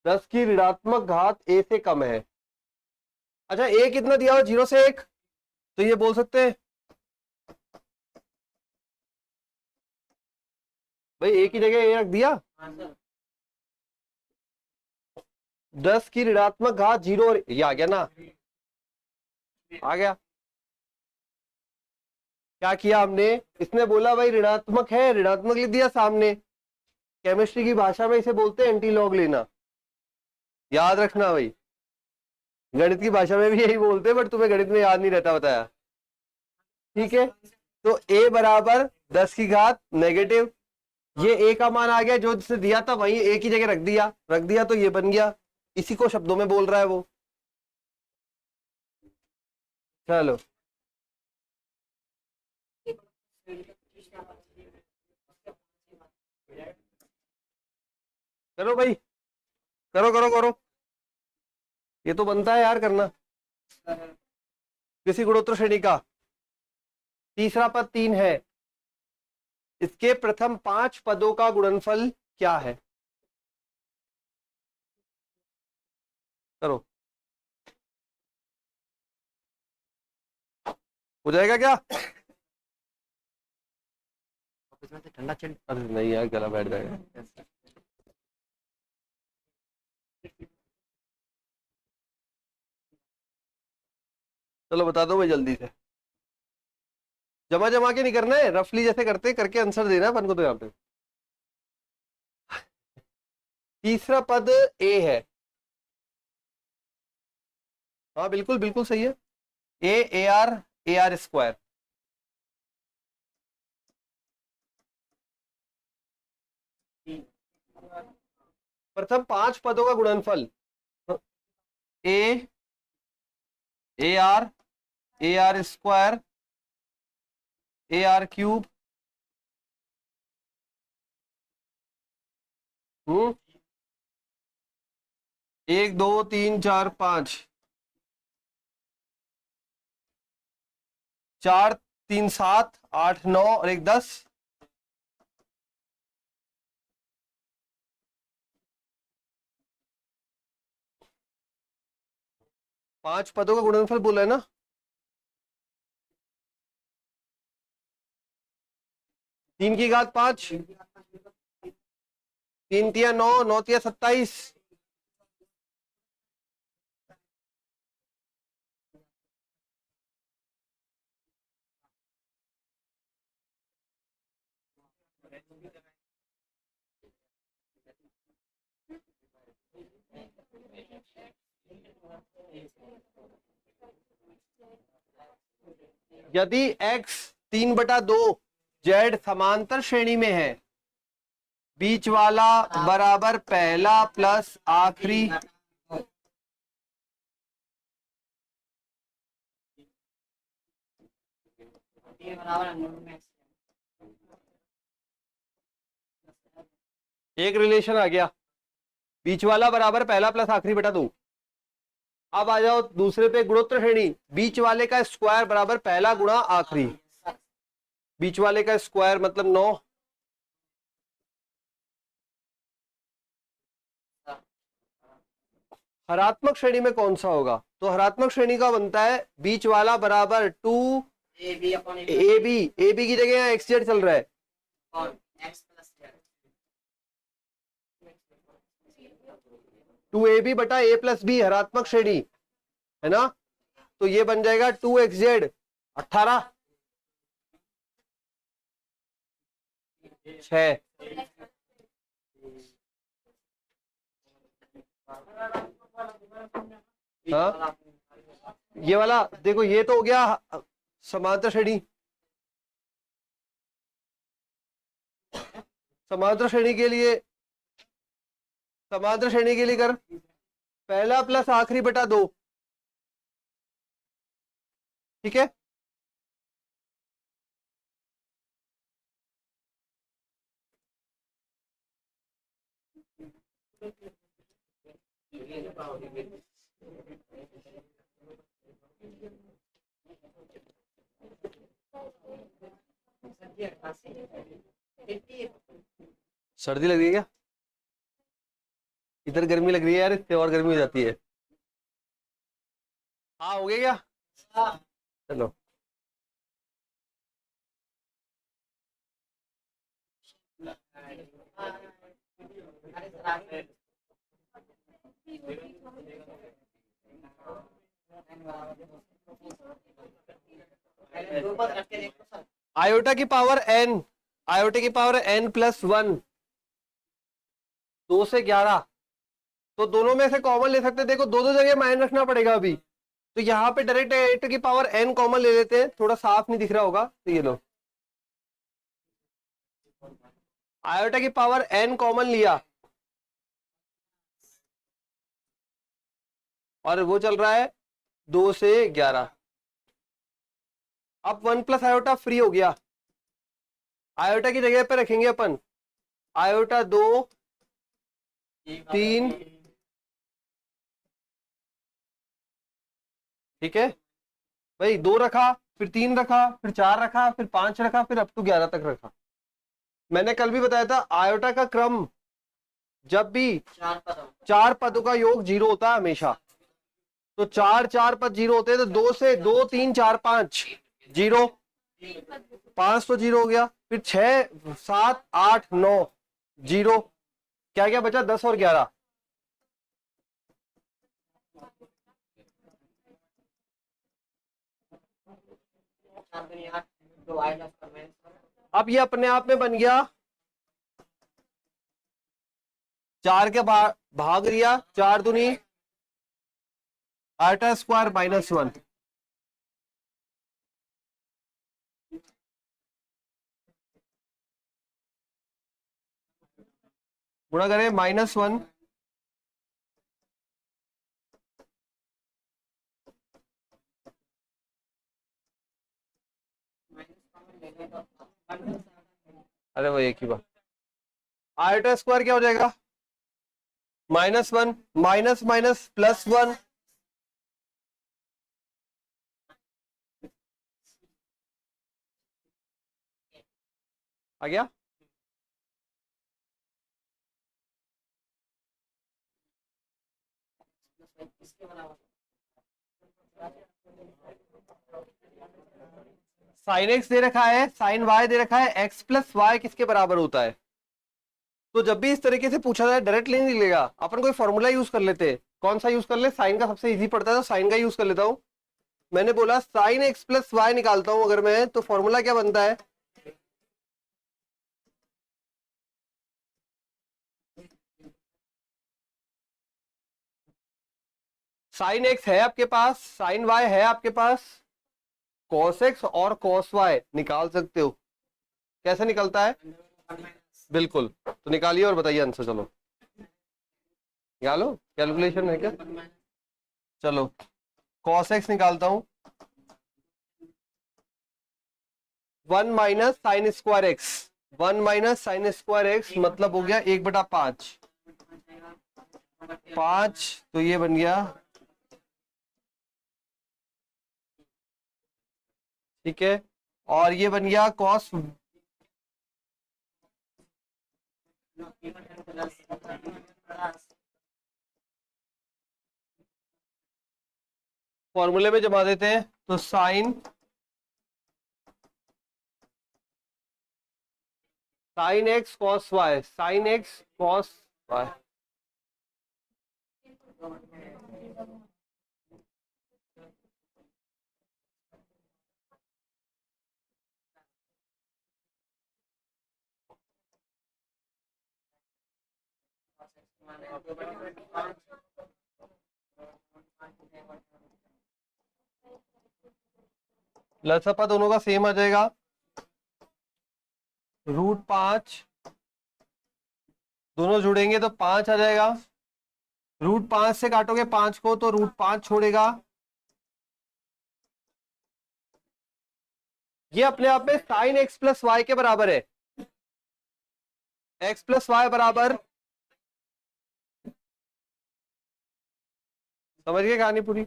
10 की ऋणात्मक घात a से कम है। अच्छा, a कितना दिया हो? 0 से 1, तो ये बोल सकते हैं भाई a की जगह a रख दिया, 10 की ऋणात्मक घात 0 और ये आ गया ना, आ गया। क्या किया हमने, इसने बोला भाई ऋणात्मक है, ऋणात्मक लिख दिया सामने। केमिस्ट्री की भाषा में इसे बोलते हैं एंटी लॉग लेना, याद रखना भाई। गणित की भाषा में भी यही बोलते हैं, बट तुम्हें गणित में याद नहीं रहता, बताया। ठीक है, तो a बराबर 10 की घात नेगेटिव, ये a का मान आ गया, जो जिसे दिया था वही a की जगह रख दिया, तो ये बन गया, इसी को शब्दों में बोल रहा है वो। चलो करो भाई, करो करो करो, ये तो बनता है यार करना। किसी गुणोत्तर श्रेणी का तीसरा पद 3 है, इसके प्रथम 5 पदों का गुणनफल क्या है? करो, हो जाएगा क्या? ठंडा चल। अरे नहीं यार, गला बैठ जाएगा। चलो बता दो भाई जल्दी से, जमा जमा के नहीं करना है, रफली जैसे करते करके आंसर देना है अपन को। तो यहाँ पे तीसरा पद ए है, हाँ बिल्कुल बिल्कुल सही है, ए आर स्क्वायर। प्रथम 5 पदों का गुणनफल A R square, A R cube, 1 2 3 4 5, 4 3 7 8 9 और 1 10, 5 पदों का गुणनफल बोला है ना। 3 की घात 5, 3 तिया 9, 9 तिया 27, यदि x 3/2 z समांतर श्रेणी में है, बीच वाला बराबर पहला प्लस आखिरी, ये बराबर अंडररूट में एक रिलेशन आ गया, बीच वाला बराबर पहला प्लस आखिरी बटा 2। अब आ जाओ दूसरे पे, गुणोत्तर श्रेणी, बीच वाले का स्क्वायर बराबर पहला गुणा आखिरी, बीच वाले का स्क्वायर मतलब 9। हरात्मक श्रेणी में कौन सा होगा? तो हरात्मक श्रेणी का बनता है बीच वाला बराबर 2 A B upon A B, A B की जगह यहाँ एक्स जेड चल रहा है, एक्स प्लस 2ab बटा a प्लस बी, हरात्मक श्रेणी है ना। तो ये बन जाएगा 2xz 18 6। हाँ ये वाला देखो, ये तो हो गया समांतर श्रेणी। समांतर श्रेणी के लिए, समांतर श्रेणी के लिए कर पहला प्लस आखिरी बटा 2, ठीक है। सर्दी लग रही है क्या? इधर गर्मी लग रही है यार, इससे और गर्मी हो जाती है। हाँ हो गया क्या? चलो आयोटा की पावर n, आयोटा की पावर n प्लस 1, 2 से 11, तो दोनों में से कॉमन ले सकते हैं। देखो दो दो जगह माइनस रखना पड़ेगा अभी, तो यहाँ पे डायरेक्ट आयोटा की पावर n कॉमन ले लेते हैं, थोड़ा साफ नहीं दिख रहा होगा तो ये लो, आयोटा की पावर n कॉमन लिया और वो चल रहा है 2 से 11। अब 1 प्लस आयोटा फ्री हो गया, आयोटा की जगह पे रखेंगे अपन आयोटा 2 3, ठीक है भाई। 2 रखा, फिर 3 रखा, फिर 4 रखा, फिर 5 रखा, फिर अप टू 11 तक रखा। मैंने कल भी बताया था आयोटा का क्रम जब भी 4 पदों का योग 0 होता है हमेशा, तो 4 पद 0 होते हैं, तो 2 से 2 3 4 5 0, 5 तो 0 हो गया, फिर 6 7 8 9 0, क्या क्या बचा 10 और 11। अब ये अपने आप में बन गया 4 के भाग दिया, 4 दूनी आयोटा स्क्वायर -1, गुणा करें -1, अरे वो एक ही बात, आयोटा स्क्वायर क्या हो जाएगा -1 माइनस माइनस +1, आ गया। साइन x दे रखा है, साइन y दे रखा है, x प्लस वाई किसके बराबर होता है। तो जब भी इस तरीके से पूछा जाए डायरेक्टली नहीं निकलेगा, अपन कोई फॉर्मूला यूज कर लेते हैं। कौन सा यूज कर ले? साइन का सबसे इजी पड़ता है, तो साइन का यूज कर लेता हूं। मैंने बोला साइन x प्लस वाई निकालता हूं अगर मैं, तो फॉर्मूला क्या बनता है, साइन एक्स है आपके पास, साइन वाई है आपके पास, कॉस एक्स और कॉस वाई निकाल सकते हो। कैसे निकलता है? बिल्कुल, तो निकालिए और बताइए आंसर। चलो निकालो, कैलकुलेशन है क्या? चलो कॉस एक्स निकालता हूं, 1 - sin² एक्स, 1 - sin² एक्स मतलब हो गया 1/5, 5 तो ये बन गया, ठीक है, और ये बन गया कॉस, फॉर्मूले में जमा देते हैं तो sine x cos y, sine x cos y, लसपा दोनों का सेम आ जाएगा, √5, दोनों जुड़ेंगे तो 5 आ जाएगा, √5 से काटोगे 5 को तो √5 छोड़ेगा। ये अपने आप में साइन एक्स प्लस वाई के बराबर है, एक्स प्लस वाई बराबर, समझ गए कहानी पूरी।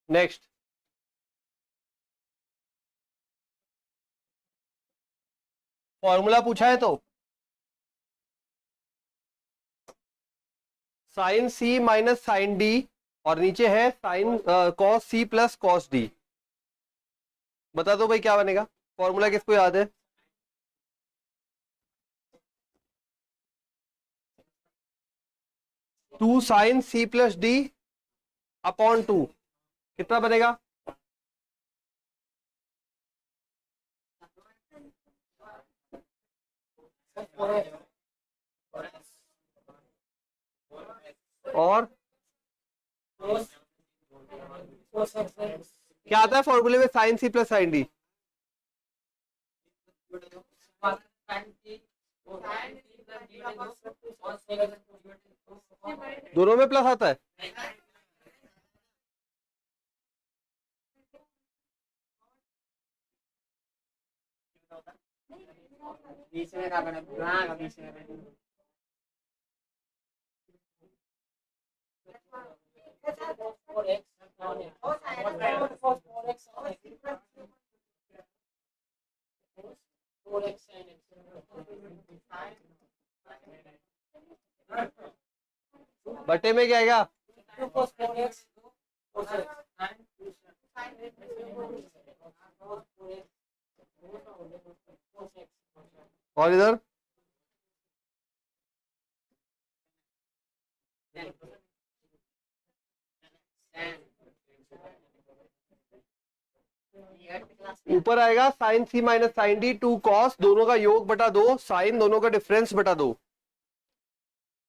नेक्स्ट, फॉर्मूला पूछा है तो sine C minus sine D, और नीचे है sine cos C plus cos D. बता दो भाई क्या बनेगा, फॉर्मूला किसको याद है? टू साइन सी प्लस डी अपॉन 2, कितना बनेगा? और क्या आता है फॉर्मूले में साइन सी प्लस साइन डी? दोनों में प्लस आता है। बीच में का बना, हाँ बीच में बटे में क्या आएगा? और इधर ऊपर आएगा sign C minus sine d, 2 cos, दोनों का योग बटा 2, साइन दोनों का डिफरेंस बटा 2,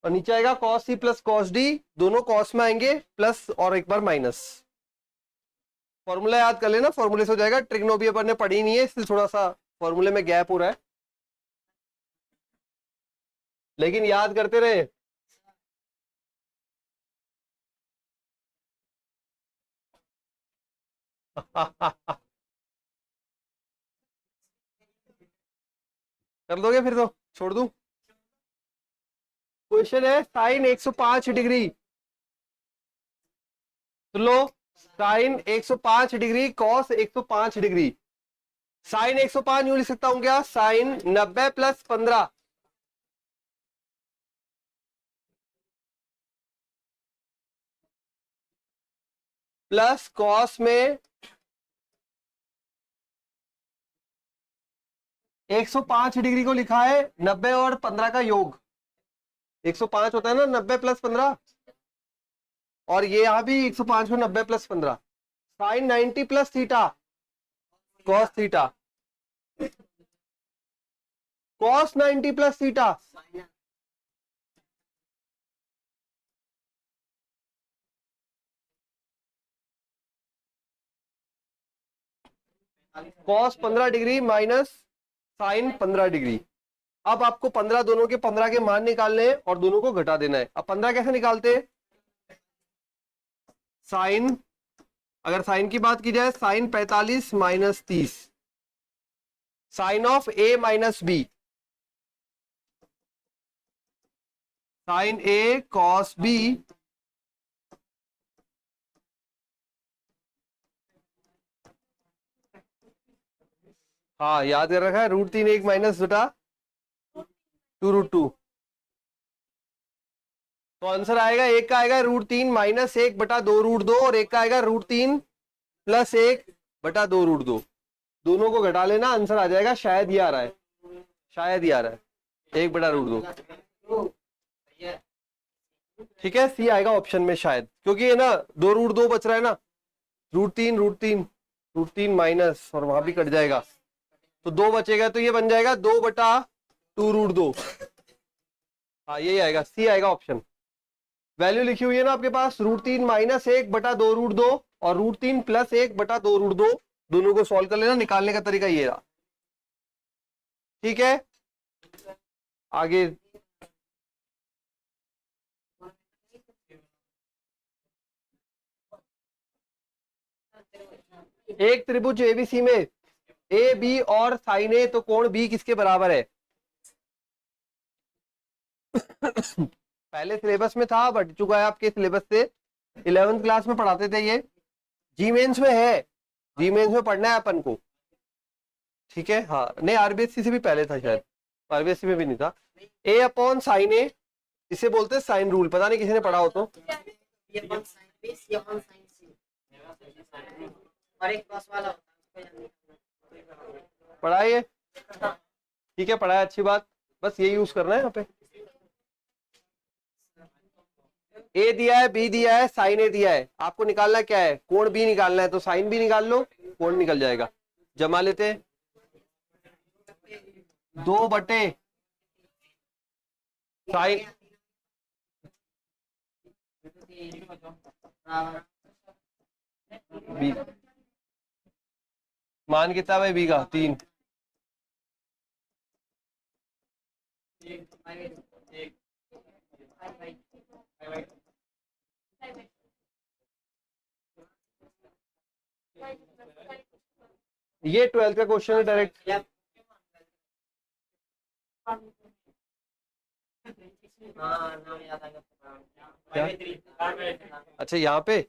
और नीचे आएगा cos C plus cos D, दोनों कॉस में आएंगे प्लस और एक बार माइनस। फॉर्मूला याद कर लेना, फॉर्मूले से हो जाएगा। ट्रिग्नोबी अपन ने पढ़ी नहीं है इसलिए थोड़ा सा फॉर्मूले में गैप हो रहा है, लेकिन याद करते रहे। कर दोगे फिर तो छोड़ दूं। क्वेश्चन है साइन 105 डिग्री, तो लो sine 105 degree cos 105 degree, sine 105 यूं लिख सकता हूं क्या, साइन 90 प्लस 15, प्लस कॉस में 105 डिग्री को लिखा है 90 और 15 का योग, 105 होता है ना 90 प्लस 15, और ये यहां भी 105 में 90 plus 15, sine 90 plus theta cos theta, cos 90 plus theta, cos 15 degree minus sine 15 degree. अब आपको 15 दोनों के 15 के मान निकालने हैं और दोनों को घटा देना है। अब 15 कैसे निकालते हैं? साइन, अगर साइन की बात की जाए, sine 45 minus 30, sine of A minus B, sine A cos B हाँ याद कर रखा है, √3 1 माइनस बटा 2√2। तो आंसर आएगा, एक का आएगा √3 माइनस 1 बटा 2√2 और एक का आएगा √3 प्लस 1 बटा 2√2। दोनों को घटा लेना, आंसर आ जाएगा, शायद ये आ रहा है, शायद ये आ रहा है 1 बटा √2। ठीक है, सी आएगा ऑप्शन में शायद, क्योंकि ये ना 2√2 बच रहा है ना, √3 माइनस और वहां भी कट जाएगा तो 2 बचेगा, तो ये बन जाएगा 2 बटा 2√2। हाँ यही आएगा, सी आएगा ऑप्शन। वैल्यू लिखी हुई है ना आपके पास, √3 माइनस 1 बटा 2√2 और √3 प्लस 1 बटा 2√2। दोनों को सॉल्व कर लेना, निकालने का तरीका ये रहा। ठीक है, आगे एक त्रिभुज एबीसी में ए बी और साइन ए, तो कोण बी किसके बराबर है? पहले सिलेबस में था, बट चुका है आपके सिलेबस से, 11th क्लास में पढ़ाते थे ये, जी मेंस में है, जी मेंस में पढ़ना है अपन को। ठीक है, हाँ नहीं आरबीएससी से भी पहले था शायद, आरबीएससी में भी नहीं था। ए अपॉन साइन ए, इसे बोलते हैं साइन रूल, पता नहीं किसी ने पढ़ा हो तो। और एक क्रॉस वाला होता है, पढ़ाइए, ठीक है पढ़ाया, अच्छी बात, बस ये यूज करना है यहाँ पे। ए दिया है, बी दिया है, साइन ए दिया है, आपको निकालना क्या है? कोण बी निकालना है, तो साइन बी निकाल लो, कोण निकल जाएगा। जमा लेते हैं, 2 बटे साइन, बी मान कितना भाई बी का? 3। ये 12th का क्वेश्चन है डायरेक्ट। क्या? अच्छा यहाँ पे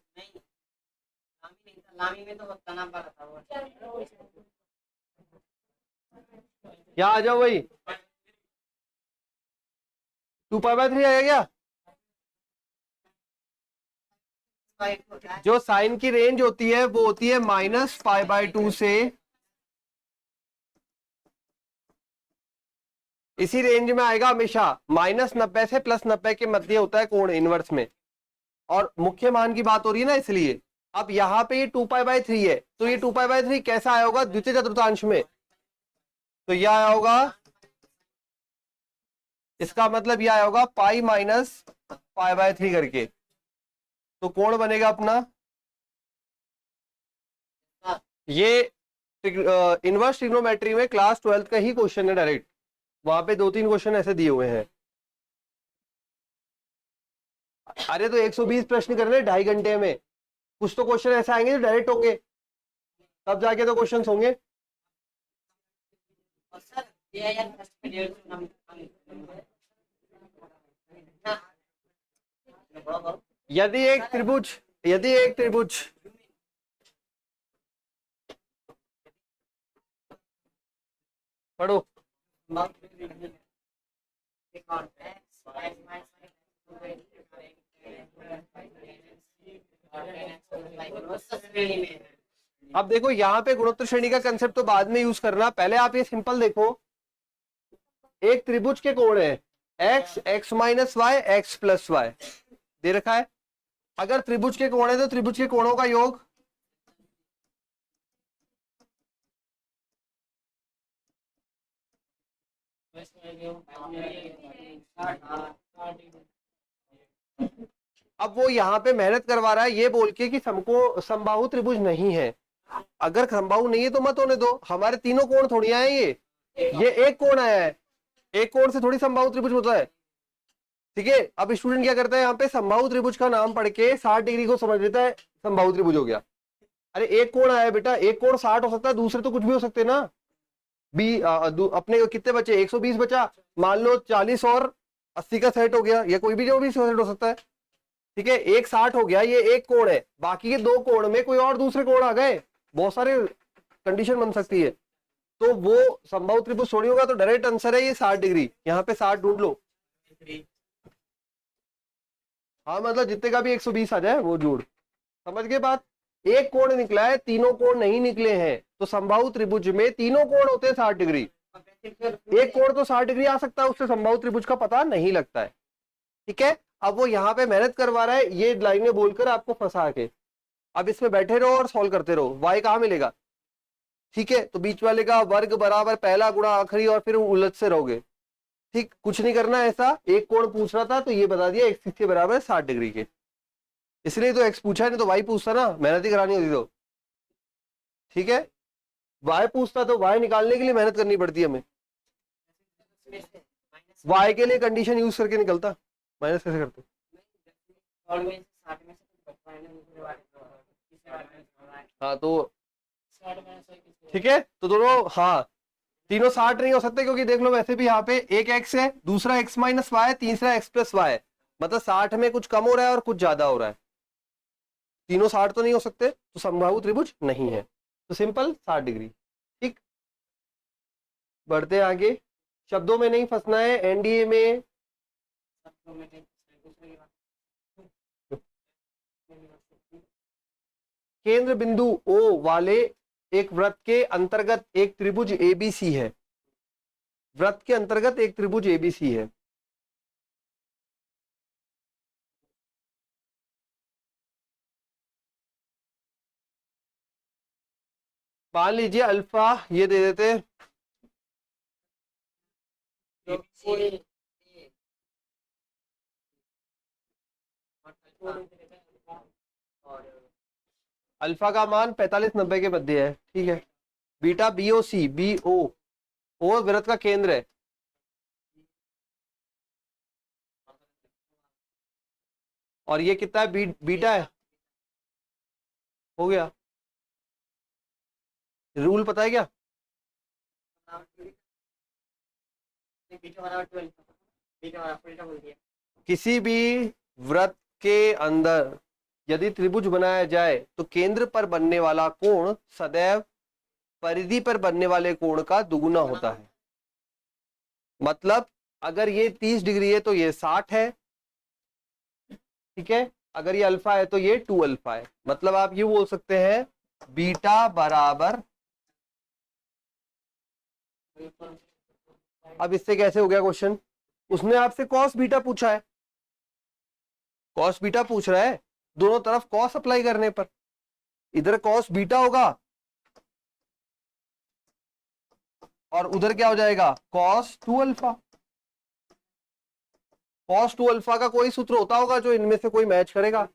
लामी में तो होता ना पड़ा था वो। यहाँ आ जाओ भाई, 2π/3 आएगा क्या? जो साइन की रेंज होती है वो होती है -π/2 से, इसी रेंज में आएगा हमेशा, -90 से +90 के मध्य होता है कोण इनवर्स में, और मुख्य मान की बात हो रही है ना इसलिए। अब यहाँ पे ये 2π/3 है, तो ये 2π/3 कैसा आया होगा? द्वितीय चतुर्थांश में, तो यह आया होगा, इसका मतलब यह आया होगा पाई माइनस π/3 करके, तो कोण बनेगा अपना ये। इनवर्स ट्रिग्नोमेट्री में क्लास 12th का ही क्वेश्चन है डायरेक्ट, वहां पे 2-3 क्वेश्चन ऐसे दिए हुए हैं। अरे तो 120 प्रश्न करने 2.5 घंटे में, कुछ तो क्वेश्चन ऐसे आएंगे जो डायरेक्ट होंगे, तब जाके तो क्वेश्चन होंगे। यदि एक त्रिभुज पढ़ो, अब देखो यहाँ पे गुणोत्तर श्रेणी का कंसेप्ट तो बाद में यूज करना, पहले आप ये सिंपल देखो, एक त्रिभुज के कोण है x, x minus Y, x plus Y दे रखा है। अगर त्रिभुज के कोण है तो त्रिभुज के कोणों का योग, अब वो यहाँ पे मेहनत करवा रहा है ये बोल के कि समबाहु त्रिभुज नहीं है, अगर समबाहु नहीं है तो मत होने दो, हमारे तीनों कोण थोड़ी आए ये एक कोण आया है, एक कोण से थोड़ी समबाहु त्रिभुज होता है। ठीक है, अब स्टूडेंट क्या करता है, यहाँ पे समबाहु त्रिभुज का नाम पढ़ के 60 डिग्री को समझ लेता है समबाहु त्रिभुज हो गया। अरे एक कोण आया बेटा, एक कोण 60 हो सकता है, दूसरे तो कुछ भी हो सकते हैं ना। अपने कितने बचे, 120 बचा, मान लो 40 और 80 का सेट हो गया, या कोई भी जो भी सेट हो सकता है। ठीक है, एक 60 हो गया, ये एक कोण है, बाकी के दो कोण में कोई और दूसरे कोण आ गए, बहुत सारे कंडीशन बन सकती है, तो वो समबाहु त्रिभुज थोड़ी होगा। तो डायरेक्ट आंसर है ये 60 डिग्री, यहाँ पे 60 ढूंढ लो। हाँ मतलब जितने का भी 120 आ जाए वो जोड़, समझ गए बात। एक कोण निकला है, तीनों कोण नहीं निकले हैं, तो समबाहु त्रिभुज में तीनों कोण होते हैं 60 डिग्री। एक कोण तो 60 डिग्री आ सकता है, उससे समबाहु त्रिभुज का पता नहीं लगता है। ठीक है, अब वो यहाँ पे मेहनत करवा रहा है ये लाइनें बोलकर आपको फंसा के, अब इसमें बैठे रहो और सॉल्व करते रहो, वाई कहाँ मिलेगा। ठीक है, तो बीच वाले का वर्ग बराबर पहला गुणा आखिरी, और फिर उलझ से रहोगे। ठीक, कुछ नहीं करना ऐसा, एक कोण पूछ रहा था तो ये बता दिया x के बराबर 60 डिग्री के, इसलिए तो x पूछा है, नहीं तो y पूछता ना, मेहनत ही करानी होती तो। ठीक है, y पूछता तो y निकालने के लिए मेहनत करनी पड़ती है हमें, y के लिए कंडीशन यूज करके निकलता, माइनस कैसे करते। हाँ तो ठीक है, तो दोनों हाँ तीनों 60 नहीं हो सकते, क्योंकि देख लो वैसे भी यहाँ पे एक x है, दूसरा x माइनस वाई, तीसरा x प्लस वाई, मतलब 60 में कुछ कम हो रहा है और कुछ ज्यादा हो रहा है, तीनों 60 तो नहीं हो सकते, तो समबाहु त्रिभुज नहीं है, तो सिंपल 60 डिग्री। ठीक, बढ़ते आगे, शब्दों में नहीं फंसना है, एनडीए में केंद्र बिंदु O वाले एक वृत्त के अंतर्गत एक त्रिभुज एबीसी है, वृत्त के अंतर्गत एक त्रिभुज एबीसी है। मान लीजिए अल्फा ये दे देते, अल्फा का मान 45-90 के मध्य है। ठीक है, बीटा बीओसी, ओ वृत्त का केंद्र है, और ये कितना है, बीटा है, हो गया। रूल पता है क्या, किसी भी वृत्त के अंदर यदि त्रिभुज बनाया जाए तो केंद्र पर बनने वाला कोण सदैव परिधि पर बनने वाले कोण का दुगुना होता है। मतलब अगर ये 30 डिग्री है तो ये 60 है। ठीक है, अगर ये अल्फा है तो ये 2 अल्फा है, मतलब आप ये बोल सकते हैं बीटा बराबर, अब इससे कैसे हो गया क्वेश्चन, उसने आपसे कॉस बीटा पूछा है, कॉस बीटा पूछ रहा है, दोनों तरफ कॉस अप्लाई करने पर इधर कॉस बीटा होगा और उधर क्या हो जाएगा, कॉस 2 अल्फा। कॉस 2 अल्फा का कोई सूत्र होता होगा जो इनमें से कोई मैच करेगा,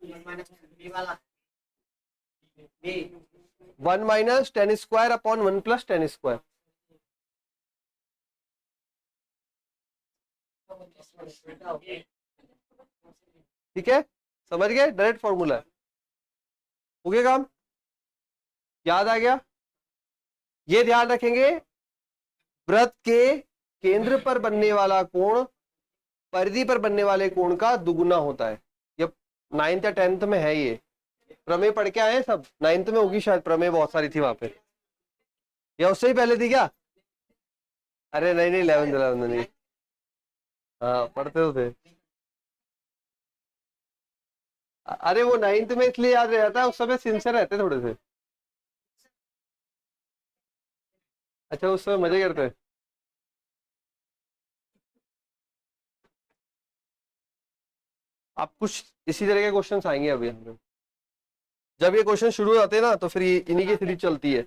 1 minus ten square upon 1 plus ten square. ठीक है, समझ गए, डायरेक्ट फॉर्मूला है, हो गया काम, याद आ गया। ये ध्यान रखेंगे, वृत्त के केंद्र पर बनने वाला कोण परिधि पर बनने वाले कोण का दुगुना होता है। ये 9th या 10th में है, ये प्रमेय पढ़ के आए सब, 9th में होगी शायद, प्रमेय बहुत सारी थी वहां पे, या उससे ही पहले थी क्या, अरे नहीं नहीं 11th नहीं, हाँ पढ़ते तो थे। अरे वो 9th में इसलिए याद रह जाता है, उस समय सिंसियर रहते थोड़े से, अच्छा उस समय मजे करते हैं। आप कुछ इसी तरह के क्वेश्चंस आएंगे अभी हमें, जब ये क्वेश्चन शुरू हो जाते हैं ना तो फिर इन्हीं की सीरीज चलती है।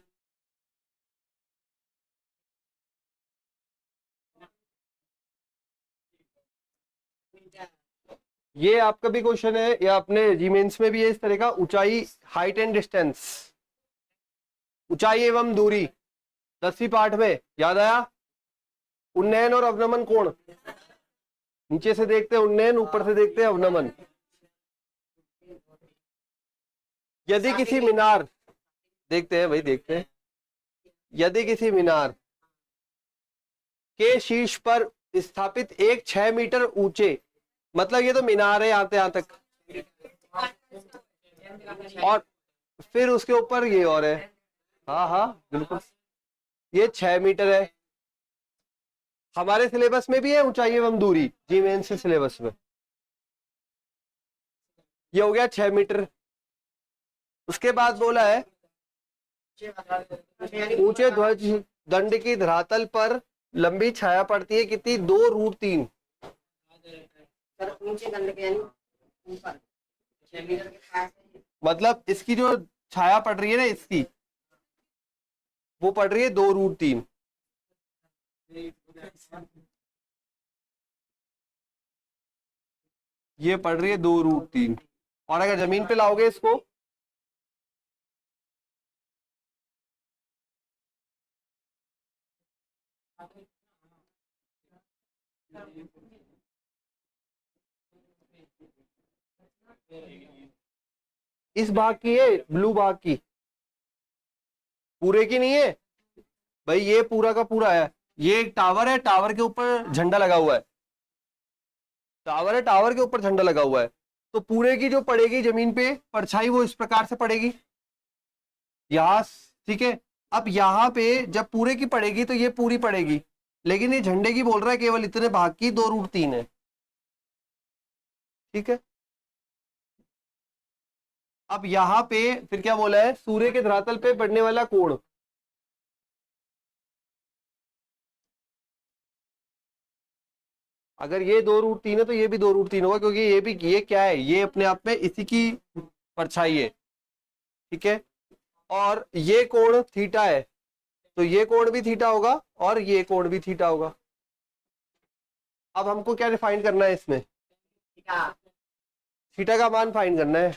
ये आपका भी क्वेश्चन है, या अपने जी मेंस में भी है इस तरह का, ऊंचाई हाइट एंड डिस्टेंस, ऊंचाई एवं दूरी 10वीं पाठ में याद आया। उन्नयन और अवनमन कोण, नीचे से देखते हैं उन्नयन, ऊपर से देखते हैं अवनमन। यदि किसी मीनार, देखते हैं भाई देखते हैं, यदि किसी मीनार के शीर्ष पर स्थापित एक 6 मीटर ऊंचे, मतलब ये तो मीनार है यहां से यहां तक, और फिर उसके ऊपर ये और है, हाँ हाँ बिल्कुल, ये 6 मीटर है। हमारे सिलेबस में भी है ऊंचाई एवं दूरी, जी मेन से सिलेबस में। ये हो गया 6 मीटर। उसके बाद बोला है ऊंचे ध्वज दंड की धरातल पर लंबी छाया पड़ती है कितनी, 2√3। ऊंचे दंड के यानी ऊपर 6 मीटर के पास है। मतलब इसकी जो छाया पड़ रही है ना इसकी, वो पड़ रही है 2√3। ये पड़ रही है 2√3। और अगर जमीन पे लाओगे इसको, इस भाग की है, ब्लू भाग की, पूरे की नहीं है भाई, ये पूरा का पूरा है। ये एक टावर है, टावर के ऊपर झंडा लगा हुआ है, टावर है, टावर के ऊपर झंडा लगा हुआ है। तो पूरे की जो पड़ेगी जमीन पे परछाई, वो इस प्रकार से पड़ेगी यहां, ठीक है। अब यहाँ पे जब पूरे की पड़ेगी तो ये पूरी पड़ेगी, लेकिन ये झंडे की बोल रहा है केवल इतने भाग की 2√3 है, ठीक है। अब यहाँ पे फिर क्या बोला है, सूर्य के धरातल पे बढ़ने वाला कोण, अगर ये 2√3 है तो ये भी 2√3 होगा, क्योंकि ये भी, ये क्या है, ये अपने आप में इसी की परछाई है, ठीक है। और ये कोण थीटा है, तो ये कोण भी थीटा होगा और ये कोण भी थीटा होगा। अब हमको क्या डिफाइन करना है इसमें, थीटा का मान फाइंड करना है।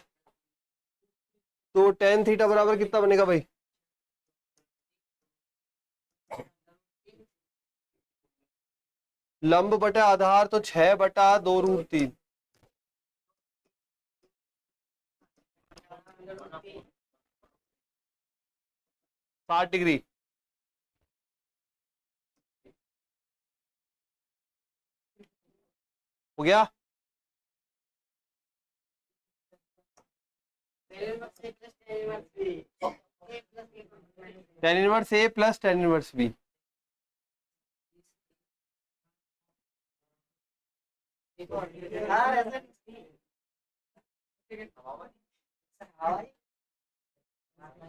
तो tan थीटा बराबर कितना बनेगा भाई, लंब बटा आधार, तो 6/2√3, 60 डिग्री। हो गया। tan इनवर्स ए प्लस tan इनवर्स बी,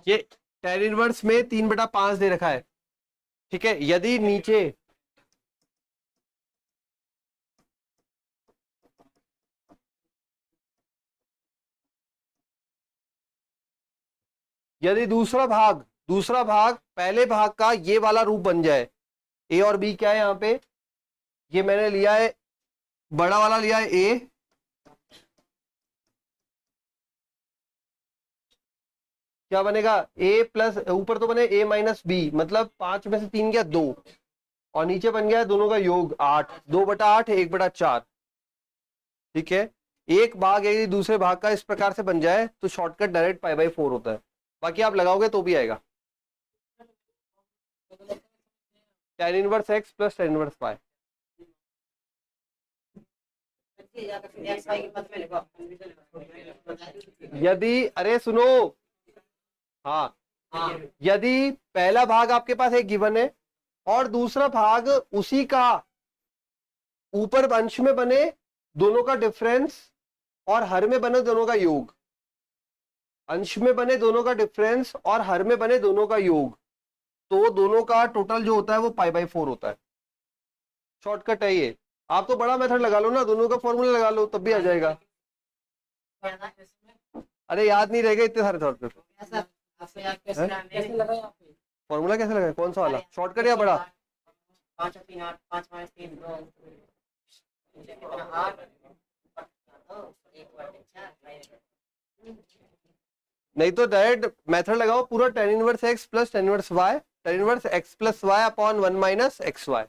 ये tan इनवर्स में 3/5 दे रखा है, ठीक है। यदि नीचे यदि दूसरा भाग पहले भाग का ये वाला रूप बन जाए, ए और बी क्या है यहाँ पे, ये मैंने लिया है, बड़ा वाला लिया है ए, क्या बनेगा, ए प्लस, ऊपर तो बने a-b, मतलब 5 में से 3 गया 2, और नीचे बन गया दोनों का योग 8, 2/8 1/4, ठीक है। एक भाग यदि दूसरे भाग का इस प्रकार से बन जाए तो शॉर्टकट डायरेक्ट π/4 होता है, बाकी आप लगाओगे तो भी आएगा। tan inverse x plus tan inverse y, यदि, अरे सुनो, हाँ, यदि पहला भाग आपके पास एक गिवन है और दूसरा भाग उसी का ऊपर अंश में बने दोनों का डिफरेंस और हर में बने दोनों का योग, अंश में बने दोनों का डिफरेंस और हर में बने दोनों का योग, तो दोनों का टोटल जो होता है वो π/4 होता है। शॉर्टकट है ये, आप तो बड़ा मेथड लगा लो ना, दोनों का फॉर्मूला लगा लो तब भी आ जाएगा। अरे याद नहीं रहेगा इतने सारे शॉर्टकट, फॉर्मूला कैसे लगाए, कौन सा वाला शॉर्टकट या बड़ा, 5 3 8 5 5 3 2 8 1/4 नहीं तो डायरेक्ट मेथड लगाओ पूरा tan inverse x plus tan inverse y, tan inverse x plus y upon 1 minus X Y,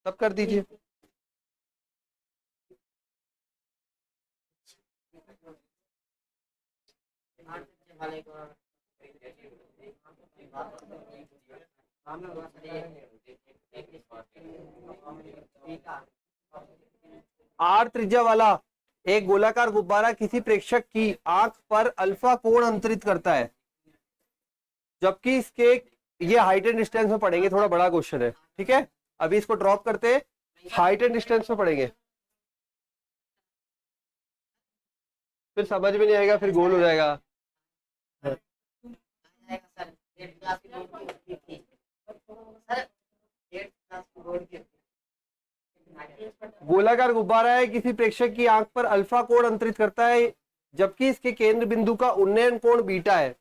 तब कर दीजिए। आर त्रिज्या वाला एक गोलाकार गुब्बारा किसी प्रेक्षक की आंख पर अल्फा कोण अंतरित करता है, जबकि इसके, ये हाइट एंड डिस्टेंस में पढ़ेंगे, थोड़ा बड़ा क्वेश्चन है, ठीक है, अभी इसको ड्रॉप करते हैं, हाइट एंड डिस्टेंस में पढ़ेंगे, फिर समझ में नहीं आएगा, फिर गोल हो जाएगा। गोलाकार गुब्बारा है किसी प्रेक्षक की आंख पर अल्फा कोण अंतरित करता है, जबकि इसके केंद्र बिंदु का उन्नयन कोण बीटा है।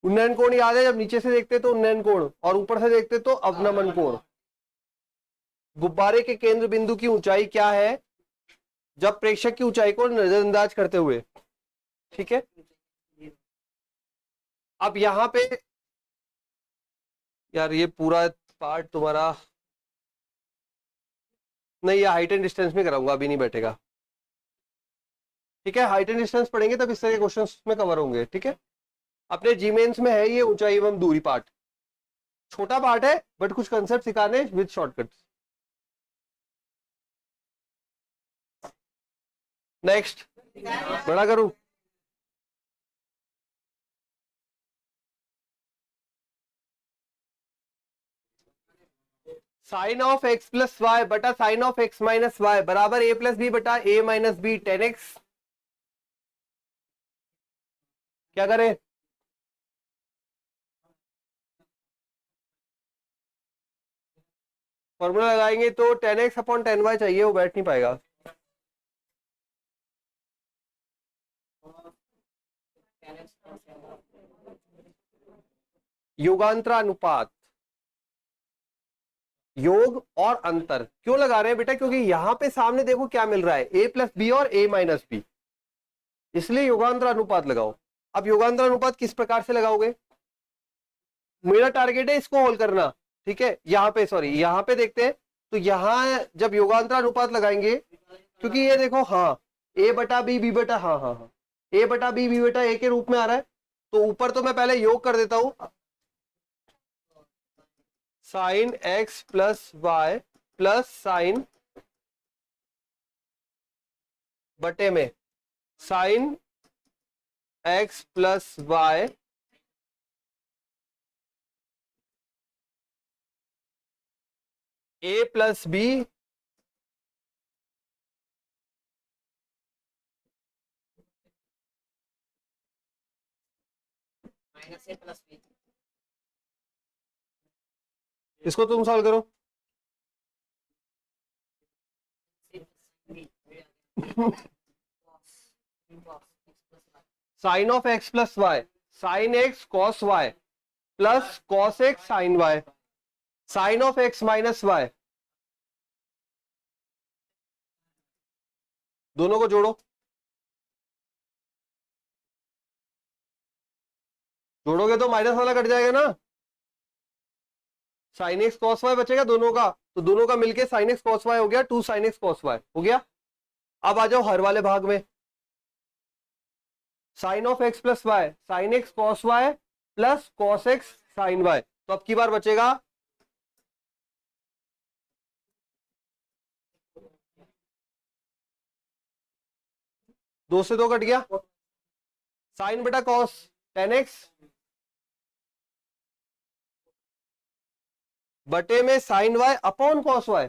उन्नयन कोण याद है, जब नीचे से देखते तो उन्नयन कोण और ऊपर से देखते तो अवनमन कोण। गुब्बारे के केंद्र बिंदु की ऊंचाई क्या है जब प्रेक्षक की ऊंचाई को नजरअंदाज करते हुए, ठीक है। अब यहां पे यार ये पूरा पार्ट तुम्हारा नहीं, ये हाइट एंड डिस्टेंस में कराऊंगा, अभी नहीं बैठेगा, ठीक है। हाइट एंड डिस्टेंस पढ़ेंगे तब इस तरह के क्वेश्चंस में कवर होंगे, ठीक है। अपने जीमेन्स में है ये ऊंचाई एवं दूरी पार्ट, छोटा पार्ट है बट कुछ कंसेप्ट सिखाने विद शॉर्टकट्स। नेक्स्ट बड़ा करूं, sine of x plus y बटा sine of x minus y बराबर ए प्लस बी बटा a minus b tan x. क्या करें, फॉर्मूला लगाएंगे तो tan x upon tan y चाहिए, वो बैठ नहीं पाएगा। योगांतरानुपात, योग और अंतर क्यों लगा रहे हैं बेटा, क्योंकि यहां पे सामने देखो क्या मिल रहा है, ए प्लस बी और ए माइनस बी, इसलिए योगांतरानुपात लगाओ। अब योगांतरानुपात किस प्रकार से लगाओगे, मेरा टारगेट है इसको होल करना, ठीक है। यहाँ पे सॉरी, यहाँ पे देखते हैं, तो यहाँ जब योगांतरानुपात लगाएंगे, क्योंकि ये देखो हाँ ए बटा बी बी बटा हाँ हाँ हाँ ए बटा बी बी बटा ए के रूप में आ रहा है, तो ऊपर तो मैं पहले योग कर देता हूं, sine X plus Y plus sine बटे में sine X plus Y A plus B minus A plus B. इसको तुम सॉल्व करो। Sine of x plus Y, sine x cos Y plus cos X sine Y, sine of x minus Y, दोनों को जोड़ो, जोड़ोगे तो minus वाला cut जाएगा ना, साइन एक्स कॉस वाई बचेगा दोनों का, तो दोनों का मिलके साइन एक्स कॉस वाई हो गया, two sine x cos Y हो गया। अब आ जाओ हर वाले भाग में, sine of x plus Y, sine x cos Y plus cos X sine Y, तो अब की बार बचेगा दो से दो कट गया, साइन बटा कॉस टेन एक्स बटे में sine y upon cos y,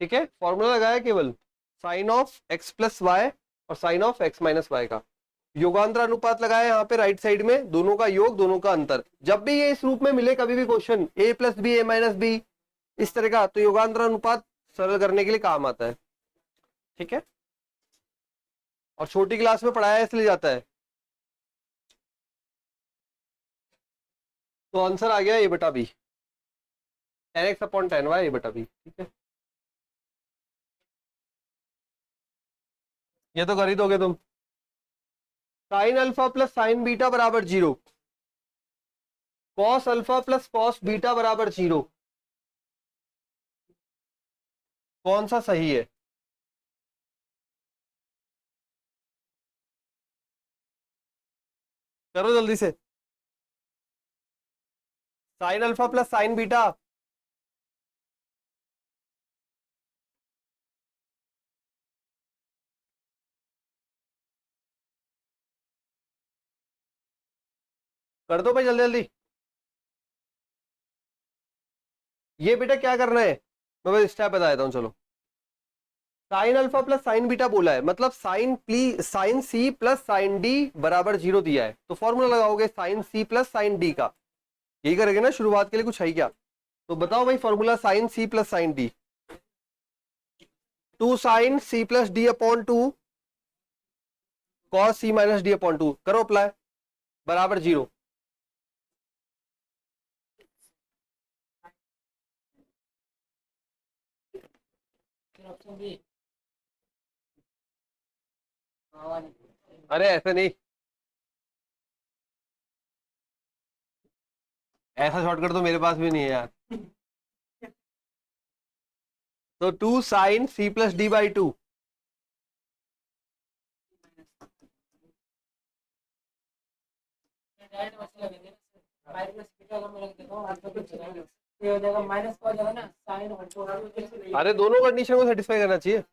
ठीक है। फॉर्मूला लगाया केवल sine of x plus y और sine of x minus y का, योगांतर अनुपात लगाया यहाँ पे राइट साइड में, दोनों का योग दोनों का अंतर। जब भी ये इस रूप में मिले कभी भी क्वेश्चन ए प्लस बी ए माइनस बी इस तरह का, तो योगांतर अनुपात सरल करने के लिए काम आता है, ठीक है। और छोटी क्लास में पढ़ाया इसलिए जाता है, तो आंसर आ गया ए बटा बी। 10x/10y बटा b, ठीक है। ये तो कर ही दोगे तुम। Sign alpha plus sine beta बराबर 0, cos alpha plus cos beta बराबर 0, कौन सा सही है? करो जल्दी से। Sign alpha plus sine beta, कर दो भाई जल्दी जल्दी। ये बेटा क्या करना है, मैं बस स्टेप बता देता हूँ, चलो। Sine alpha plus sine beta बोला है, मतलब साइन सी प्लस साइन डी बराबर 0 दिया है, तो फॉर्मूला लगाओगे साइन सी प्लस साइन डी का। यही करेंगे ना, शुरुआत के लिए कुछ है क्या? तो बताओ भाई फॉर्मूला साइन सी प्लस साइन डी। 2 साइन सी plus D upon 2 cos c minus d upon 2, करो अप्लाई, बराबर 0। Option B. अरे ऐसे नहीं, ऐसा शॉर्टकट तो मेरे पास भी नहीं है यार। तो 2 sine C plus D by 2, ये हो जाएगा माइनस का हो जाएगा ना साइन और कोस। अरे दोनों कंडीशन को सेटिस्फाई करना चाहिए।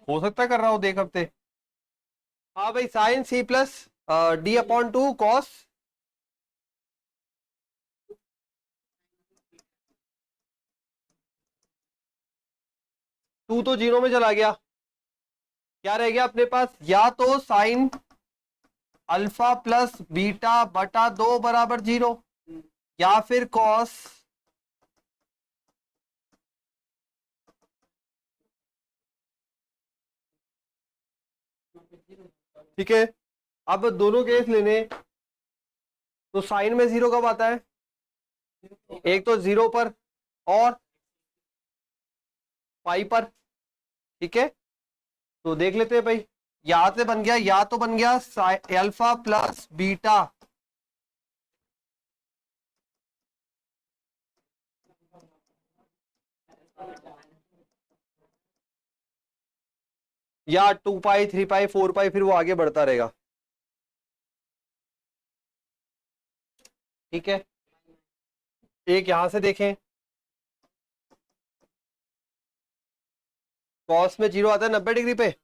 हो सकता है कर रहा हूं, देख हफ्ते। हाँ भाई, साइन सी plus D upon 2 cos, two तो 0 में चला गया, क्या रह गया अपने पास? या तो साइन अल्फा प्लस बीटा बटा 2 बराबर 0, या फिर कॉस ठीक है। अब दोनों केस लेने, तो साइन में 0 कब आता है? एक तो 0 पर और पाई पर, ठीक है। तो देख लेते हैं भाई, यहां से बन गया, या तो बन गया अल्फा प्लस बीटा या 2 पाई 3 पाई 4 पाई, फिर वो आगे बढ़ता रहेगा, ठीक है। एक यहां से देखें, कॉस में 0 आता है 90 डिग्री पे,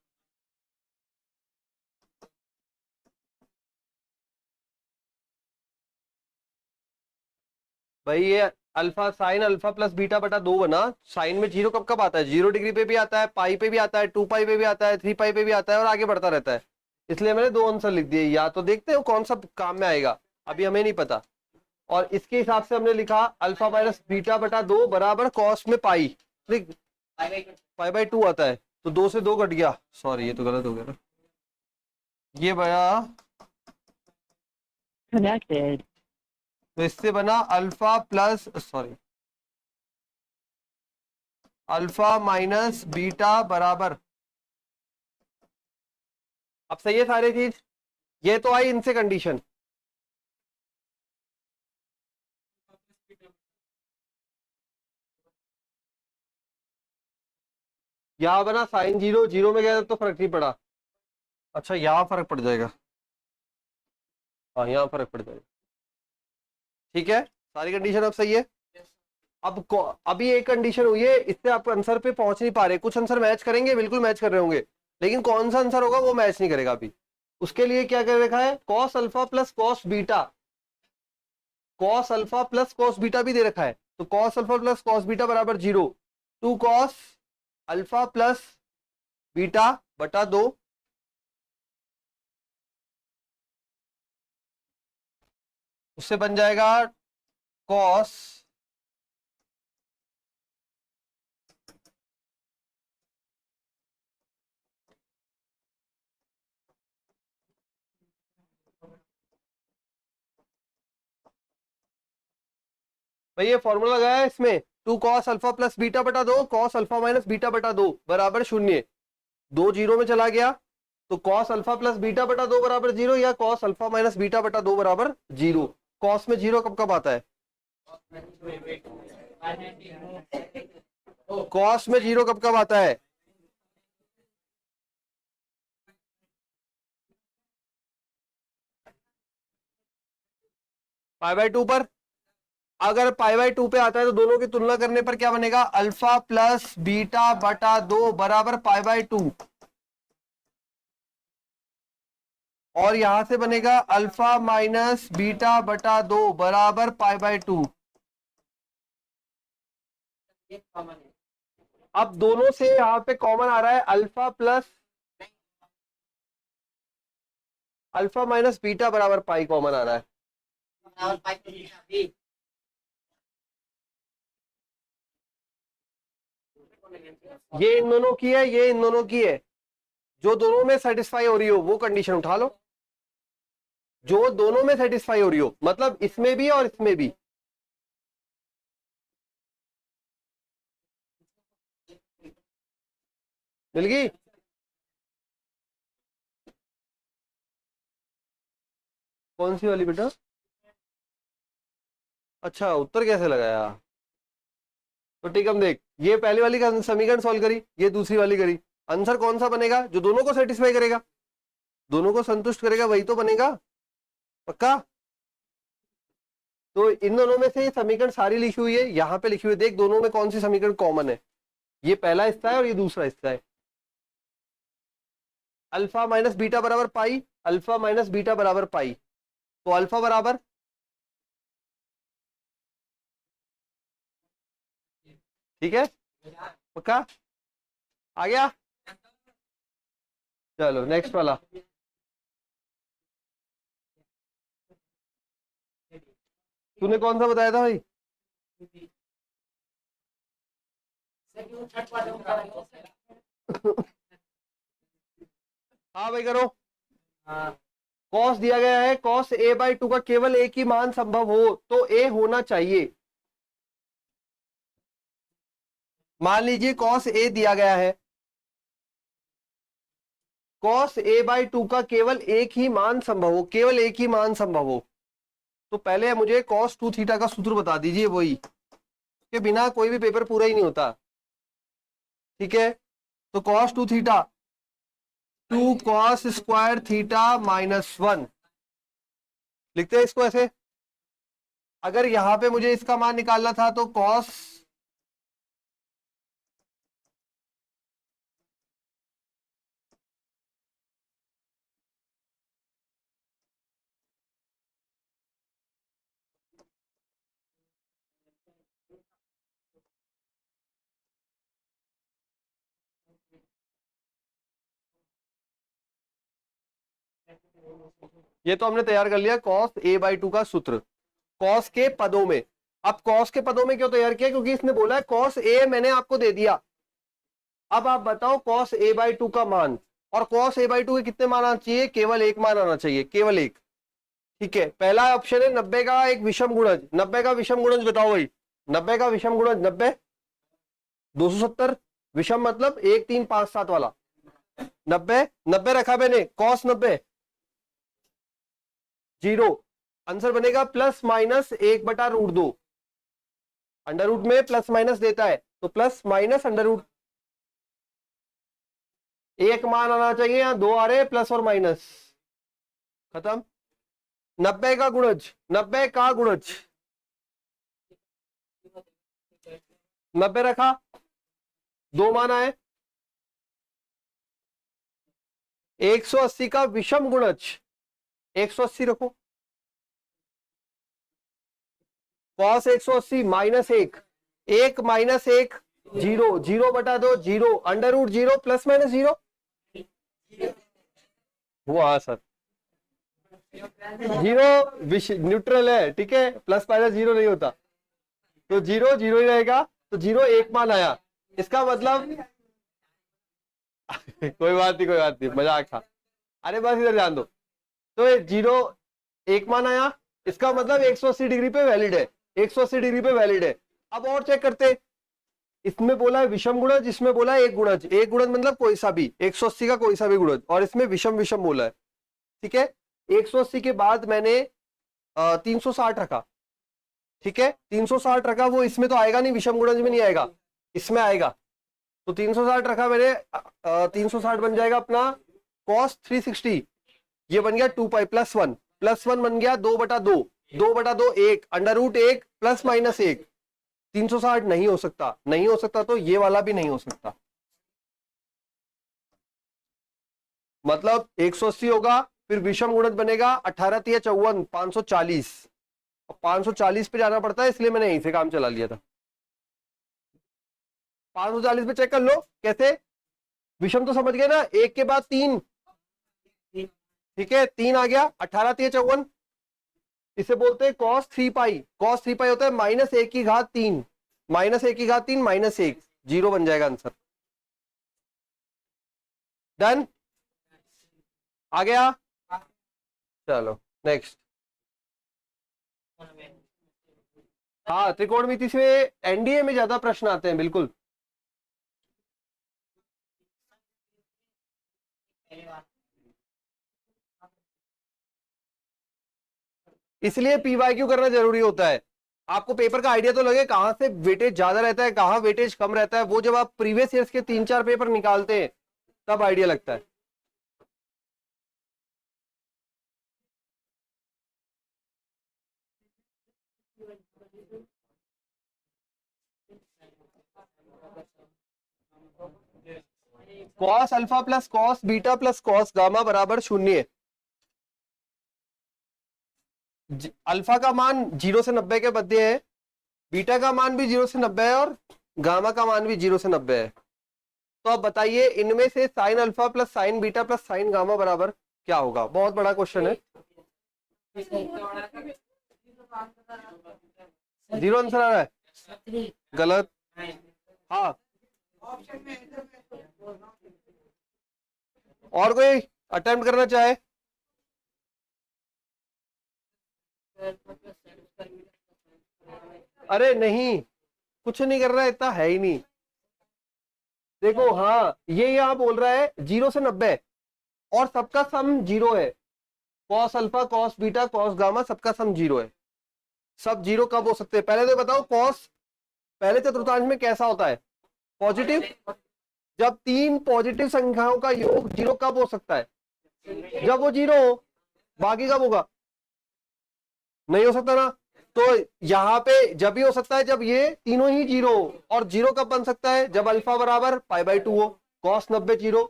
भाई ये alpha sign alpha plus beta बटा 2 बना। साइन में 0 कब कब आता है? 0 डिग्री पे भी आता है, पाई पे भी आता है, 2 पाई पे भी आता है, 3 पाई पे भी आता है, और आगे बढ़ता रहता है। इसलिए मैंने दो आंसर लिख दिए, या तो देखते हो कौन सा काम में आएगा, अभी हमें नहीं पता। और इसके हिसाब से हमने लिखा अल्फा माइनस बीटा बटा 2 बराबर कॉस में पाई, पाई बाई 2 आता है, तो 2 से 2 कट गया, सॉरी ये तो गलत हो गया ना, ये बया, Connected. तो इससे बना alpha plus, sorry, alpha minus beta बराबर, अब सही है सारी चीज। ये तो आई इनसे कंडीशन, यहां बना साइन 0, 0 में गया तो फर्क नहीं पड़ा। अच्छा यहां फर्क पड़ जाएगा, हाँ यहाँ फर्क पड़ जाएगा, ठीक है। सारी कंडीशन अब सही है। अभी एक कंडीशन हुई है, इससे आप आंसर पे पहुंच नहीं पा रहे, कुछ आंसर मैच करेंगे, बिल्कुल मैच कर रहे होंगे, लेकिन कौन सा आंसर होगा वो मैच नहीं करेगा अभी। उसके लिए क्या कर रखा है, cos alpha plus cos beta, cos alpha plus cos beta भी दे रखा है, तो cos alpha plus cos beta बराबर 0, 2 कॉस अल्फा प्लस बीटा बटा 2, उससे बन जाएगा कॉस भाई ये फॉर्मूला लगाया है इसमें, 2 cos अल्फा प्लस बीटा बटा 2 cos अल्फा माइनस बीटा बटा 2 बराबर 0। 2 जीरो में चला गया तो cos अल्फा प्लस बीटा बटा 2 बराबर 0 या cos अल्फा माइनस बीटा बटा 2 बराबर 0। cos में 0 कब कब आता है? cos में 0 कब कब आता है? पाई बाय 2 पर। अगर पाई बाय 2 पे आता है तो दोनों की तुलना करने पर क्या बनेगा? अल्फा प्लस बीटा बटा 2 बराबर पाई बाय 2, और यहां से बनेगा अल्फा माइनस बीटा बटा 2 बराबर पाई बाय 2। अब दोनों से यहां पे कॉमन आ रहा है alpha plus alpha minus beta बराबर पाई कॉमन आ रहा है। बराबर पाई तो बीटा भी। ये इन दोनों की है, ये इन दोनों की है। जो दोनों में सेटिस्फाई हो रही हो वो कंडीशन उठा लो, जो दोनों में सेटिस्फाई हो रही हो, मतलब इसमें भी और इसमें भी। मिल गई? कौन सी वाली बेटा? अच्छा, उत्तर कैसे लगाया? तो ठीक, हम देख, ये पहली वाली का समीकरण सॉल्व करी, ये दूसरी वाली करी। आंसर कौन सा बनेगा? जो दोनों को सेटिस्फाई करेगा, दोनों को संतुष्ट करेगा, वही तो बनेगा। पक्का? तो इन दोनों में से ये समीकरण सारी लिखी हुई है, यहां पे लिखी हुई है, देख दोनों में कौन सी समीकरण कॉमन है। ये पहला हिस्सा है और ये दूसरा हिस्सा है। अल्फा माइनस बीटा बराबर पाई, अल्फा माइनस बीटा बराबर पाई, तो अल्फा बराबर, ठीक है, पक्का आ गया। चलो नेक्स्ट वाला। तूने कौन सा बताया था भाई? हाँ भाई करो। कॉस दिया गया है, कॉस ए बाई 2 का केवल एक ही मान संभव हो तो ए होना चाहिए। मान लीजिए कॉस ए दिया गया है, कॉस ए बाई 2 का केवल एक ही मान संभव हो, केवल एक ही मान संभव हो, तो पहले मुझे कॉस 2 थीटा का सूत्र बता दीजिए, वही के बिना कोई भी पेपर पूरा ही नहीं होता। ठीक है, तो cos 2 theta 2 cos square theta minus 1 लिखते हैं इसको ऐसे। अगर यहां पे मुझे इसका मान निकालना था तो कॉस ये तो हमने तैयार कर लिया कॉस ए बाई 2 का सूत्र कॉस के पदों में। अब कॉस के पदों में क्यों तैयार किया? क्योंकि इसने बोला है कॉस ए मैंने आपको दे दिया, अब आप बताओ कॉस ए बाई 2 का मान, और कॉस ए बाई 2 के कितने मान आना चाहिए? केवल एक मान आना चाहिए, केवल एक। ठीक है, पहला ऑप्शन है 90 का एक विषम गुणज। 90 का विषम गुणज बताओ भाई, 90 का विषम गुणज 90 270, विषम मतलब 1 3 5 7 वाला 90 90 रखा मैंने, कॉस 90 0, आंसर बनेगा प्लस माइनस 1/√2। अंडर रूट में प्लस माइनस देता है तो प्लस माइनस अंडर रूट, एक मान आना चाहिए, यहां दो आ रहे प्लस और माइनस, खत्म। 90 का गुणज, 90 का गुणज 90 रखा, दो मान आए। 180 का विषम गुणज 180 रखो, cos 180 minus 1, 1 minus 1 0, 0/2 0, under root 0 plus minus 0 हुआ सर। 0 न्यूट्रल है, ठीक है, प्लस माइनस 0 नहीं होता, तो 0 0 ही रहेगा, तो 0 एक मान आया, इसका मतलब कोई बात नहीं, कोई बात नहीं, मजाक था। अरे बस इधर ध्यान दो, तो 0 एक मान आया, इसका मतलब 180 डिग्री पे वैलिड है, 180 डिग्री पे वैलिड है। अब और चेक करते, इसमें बोला है विषम गुणज, इसमें बोला है एक गुणज। एक गुणज मतलब कोई सा भी 180 का कोई सा भी गुणज, और इसमें विषम विषम बोला है। ठीक है, 180 के बाद मैंने 360 रखा। ठीक है, 360 रखा, वो इसमें तो आएगा नहीं, विषम गुणज में नहीं आएगा, इसमें आएगा। तो 360 रखा मैंने, 360 बन जाएगा अपना cos 360, ये बन गया 2 पाई प्लस वन बन गया 2/2, 2/2 1 √1 प्लस माइनस 1। 360 नहीं हो सकता, नहीं हो सकता, तो ये वाला भी नहीं हो सकता। मतलब 180 होगा, फिर विषम गुणज बनेगा 18 × 54 540, और 540 पे जाना पड़ता है, इसलिए मैंने यहीं से काम चला लिया था। 540 पे चेक कर लो कैसे, विषम तो समझ गए ना, एक के बाद 3, ठीक है 3 आ गया, 18 × 54, इसे बोलते हैं cos 3 पाई। cos 3 पाई होता है -1 की घात 3, -1 की घात 3 -1, 0 बन जाएगा आंसर। डन, आ गया। चलो नेक्स्ट। हाँ, त्रिकोणमिति से एनडीए में ज्यादा प्रश्न आते हैं, बिल्कुल। इसलिए पीवाईक्यू करना जरूरी होता है। आपको पेपर का आइडिया तो लगे कहां से वेटेज ज्यादा रहता है, कहां वेटेज कम रहता है, वो जब आप प्रीवियस ईयर्स के 3-4 पेपर निकालते हैं तब आइडिया लगता है। Cos alpha plus cos beta plus cos gamma बराबर 0। अल्फा का मान 0 से 90 के मध्य है, बीटा का मान भी 0 से 90 है, और गामा का मान भी 0 से 90 है। तो अब बताइए इनमें से sign alpha plus sine beta plus sign gamma बराबर क्या होगा? बहुत बड़ा क्वेश्चन है। 0 आंसर आ रहा है, गलत। हाँ, और कोई अटेम्प्ट करना चाहे? अरे नहीं, कुछ नहीं कर रहा है, इतना है ही नहीं। देखो, हाँ ये यहाँ बोल रहा है 0 से 90 और सबका सम 0 है। Cos alpha cos beta cos gamma सबका सम 0 है। सब 0 कब हो सकते हैं? पहले तो बताओ, कॉस पहले चतुर्थांश में कैसा होता है? पॉजिटिव। जब 3 पॉजिटिव संख्याओं का योग 0 कब हो सकता है? जब वो 0 हो। बाकी कब होगा? नहीं हो सकता ना। तो यहाँ पे जब भी हो सकता है जब ये तीनों ही 0 हो। और 0 कब बन सकता है? जब अल्फा बराबर π/2 हो। cos 90 0।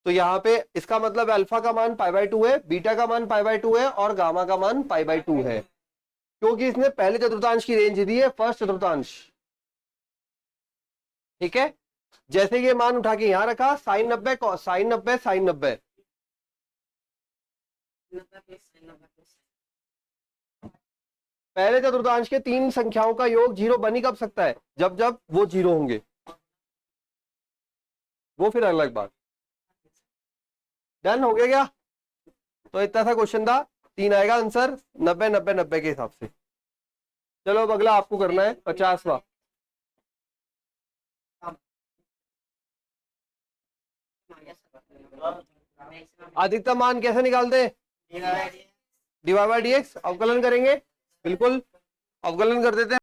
तो यहाँ पे इसका मतलब अल्फा का मान π/2 है, बीटा का मान π/2 है, और गामा का मान π/2 है, क्योंकि इसने पहले चतुर्थांश की रेंज दी है, फर्स्ट चतुर्थांश। ठीक है, जैसे ये मान उठा के यहां रखा, साइन 90 साइन 90 साइन 90। पहले चतुर्थांश के 3 संख्याओं का योग 0 बन ही कब सकता है? जब जब वो 0 होंगे, वो फिर अलग बात। डन हो गया क्या? तो इतना सा क्वेश्चन था, 3 आएगा आंसर 90 90 90 के हिसाब से। चलो अब अगला आपको करना है 50वां। अधिकतम मान कैसे निकालते हैं? dy/dx। अवकलन करेंगे, बिल्कुल अवकलन कर देते हैं।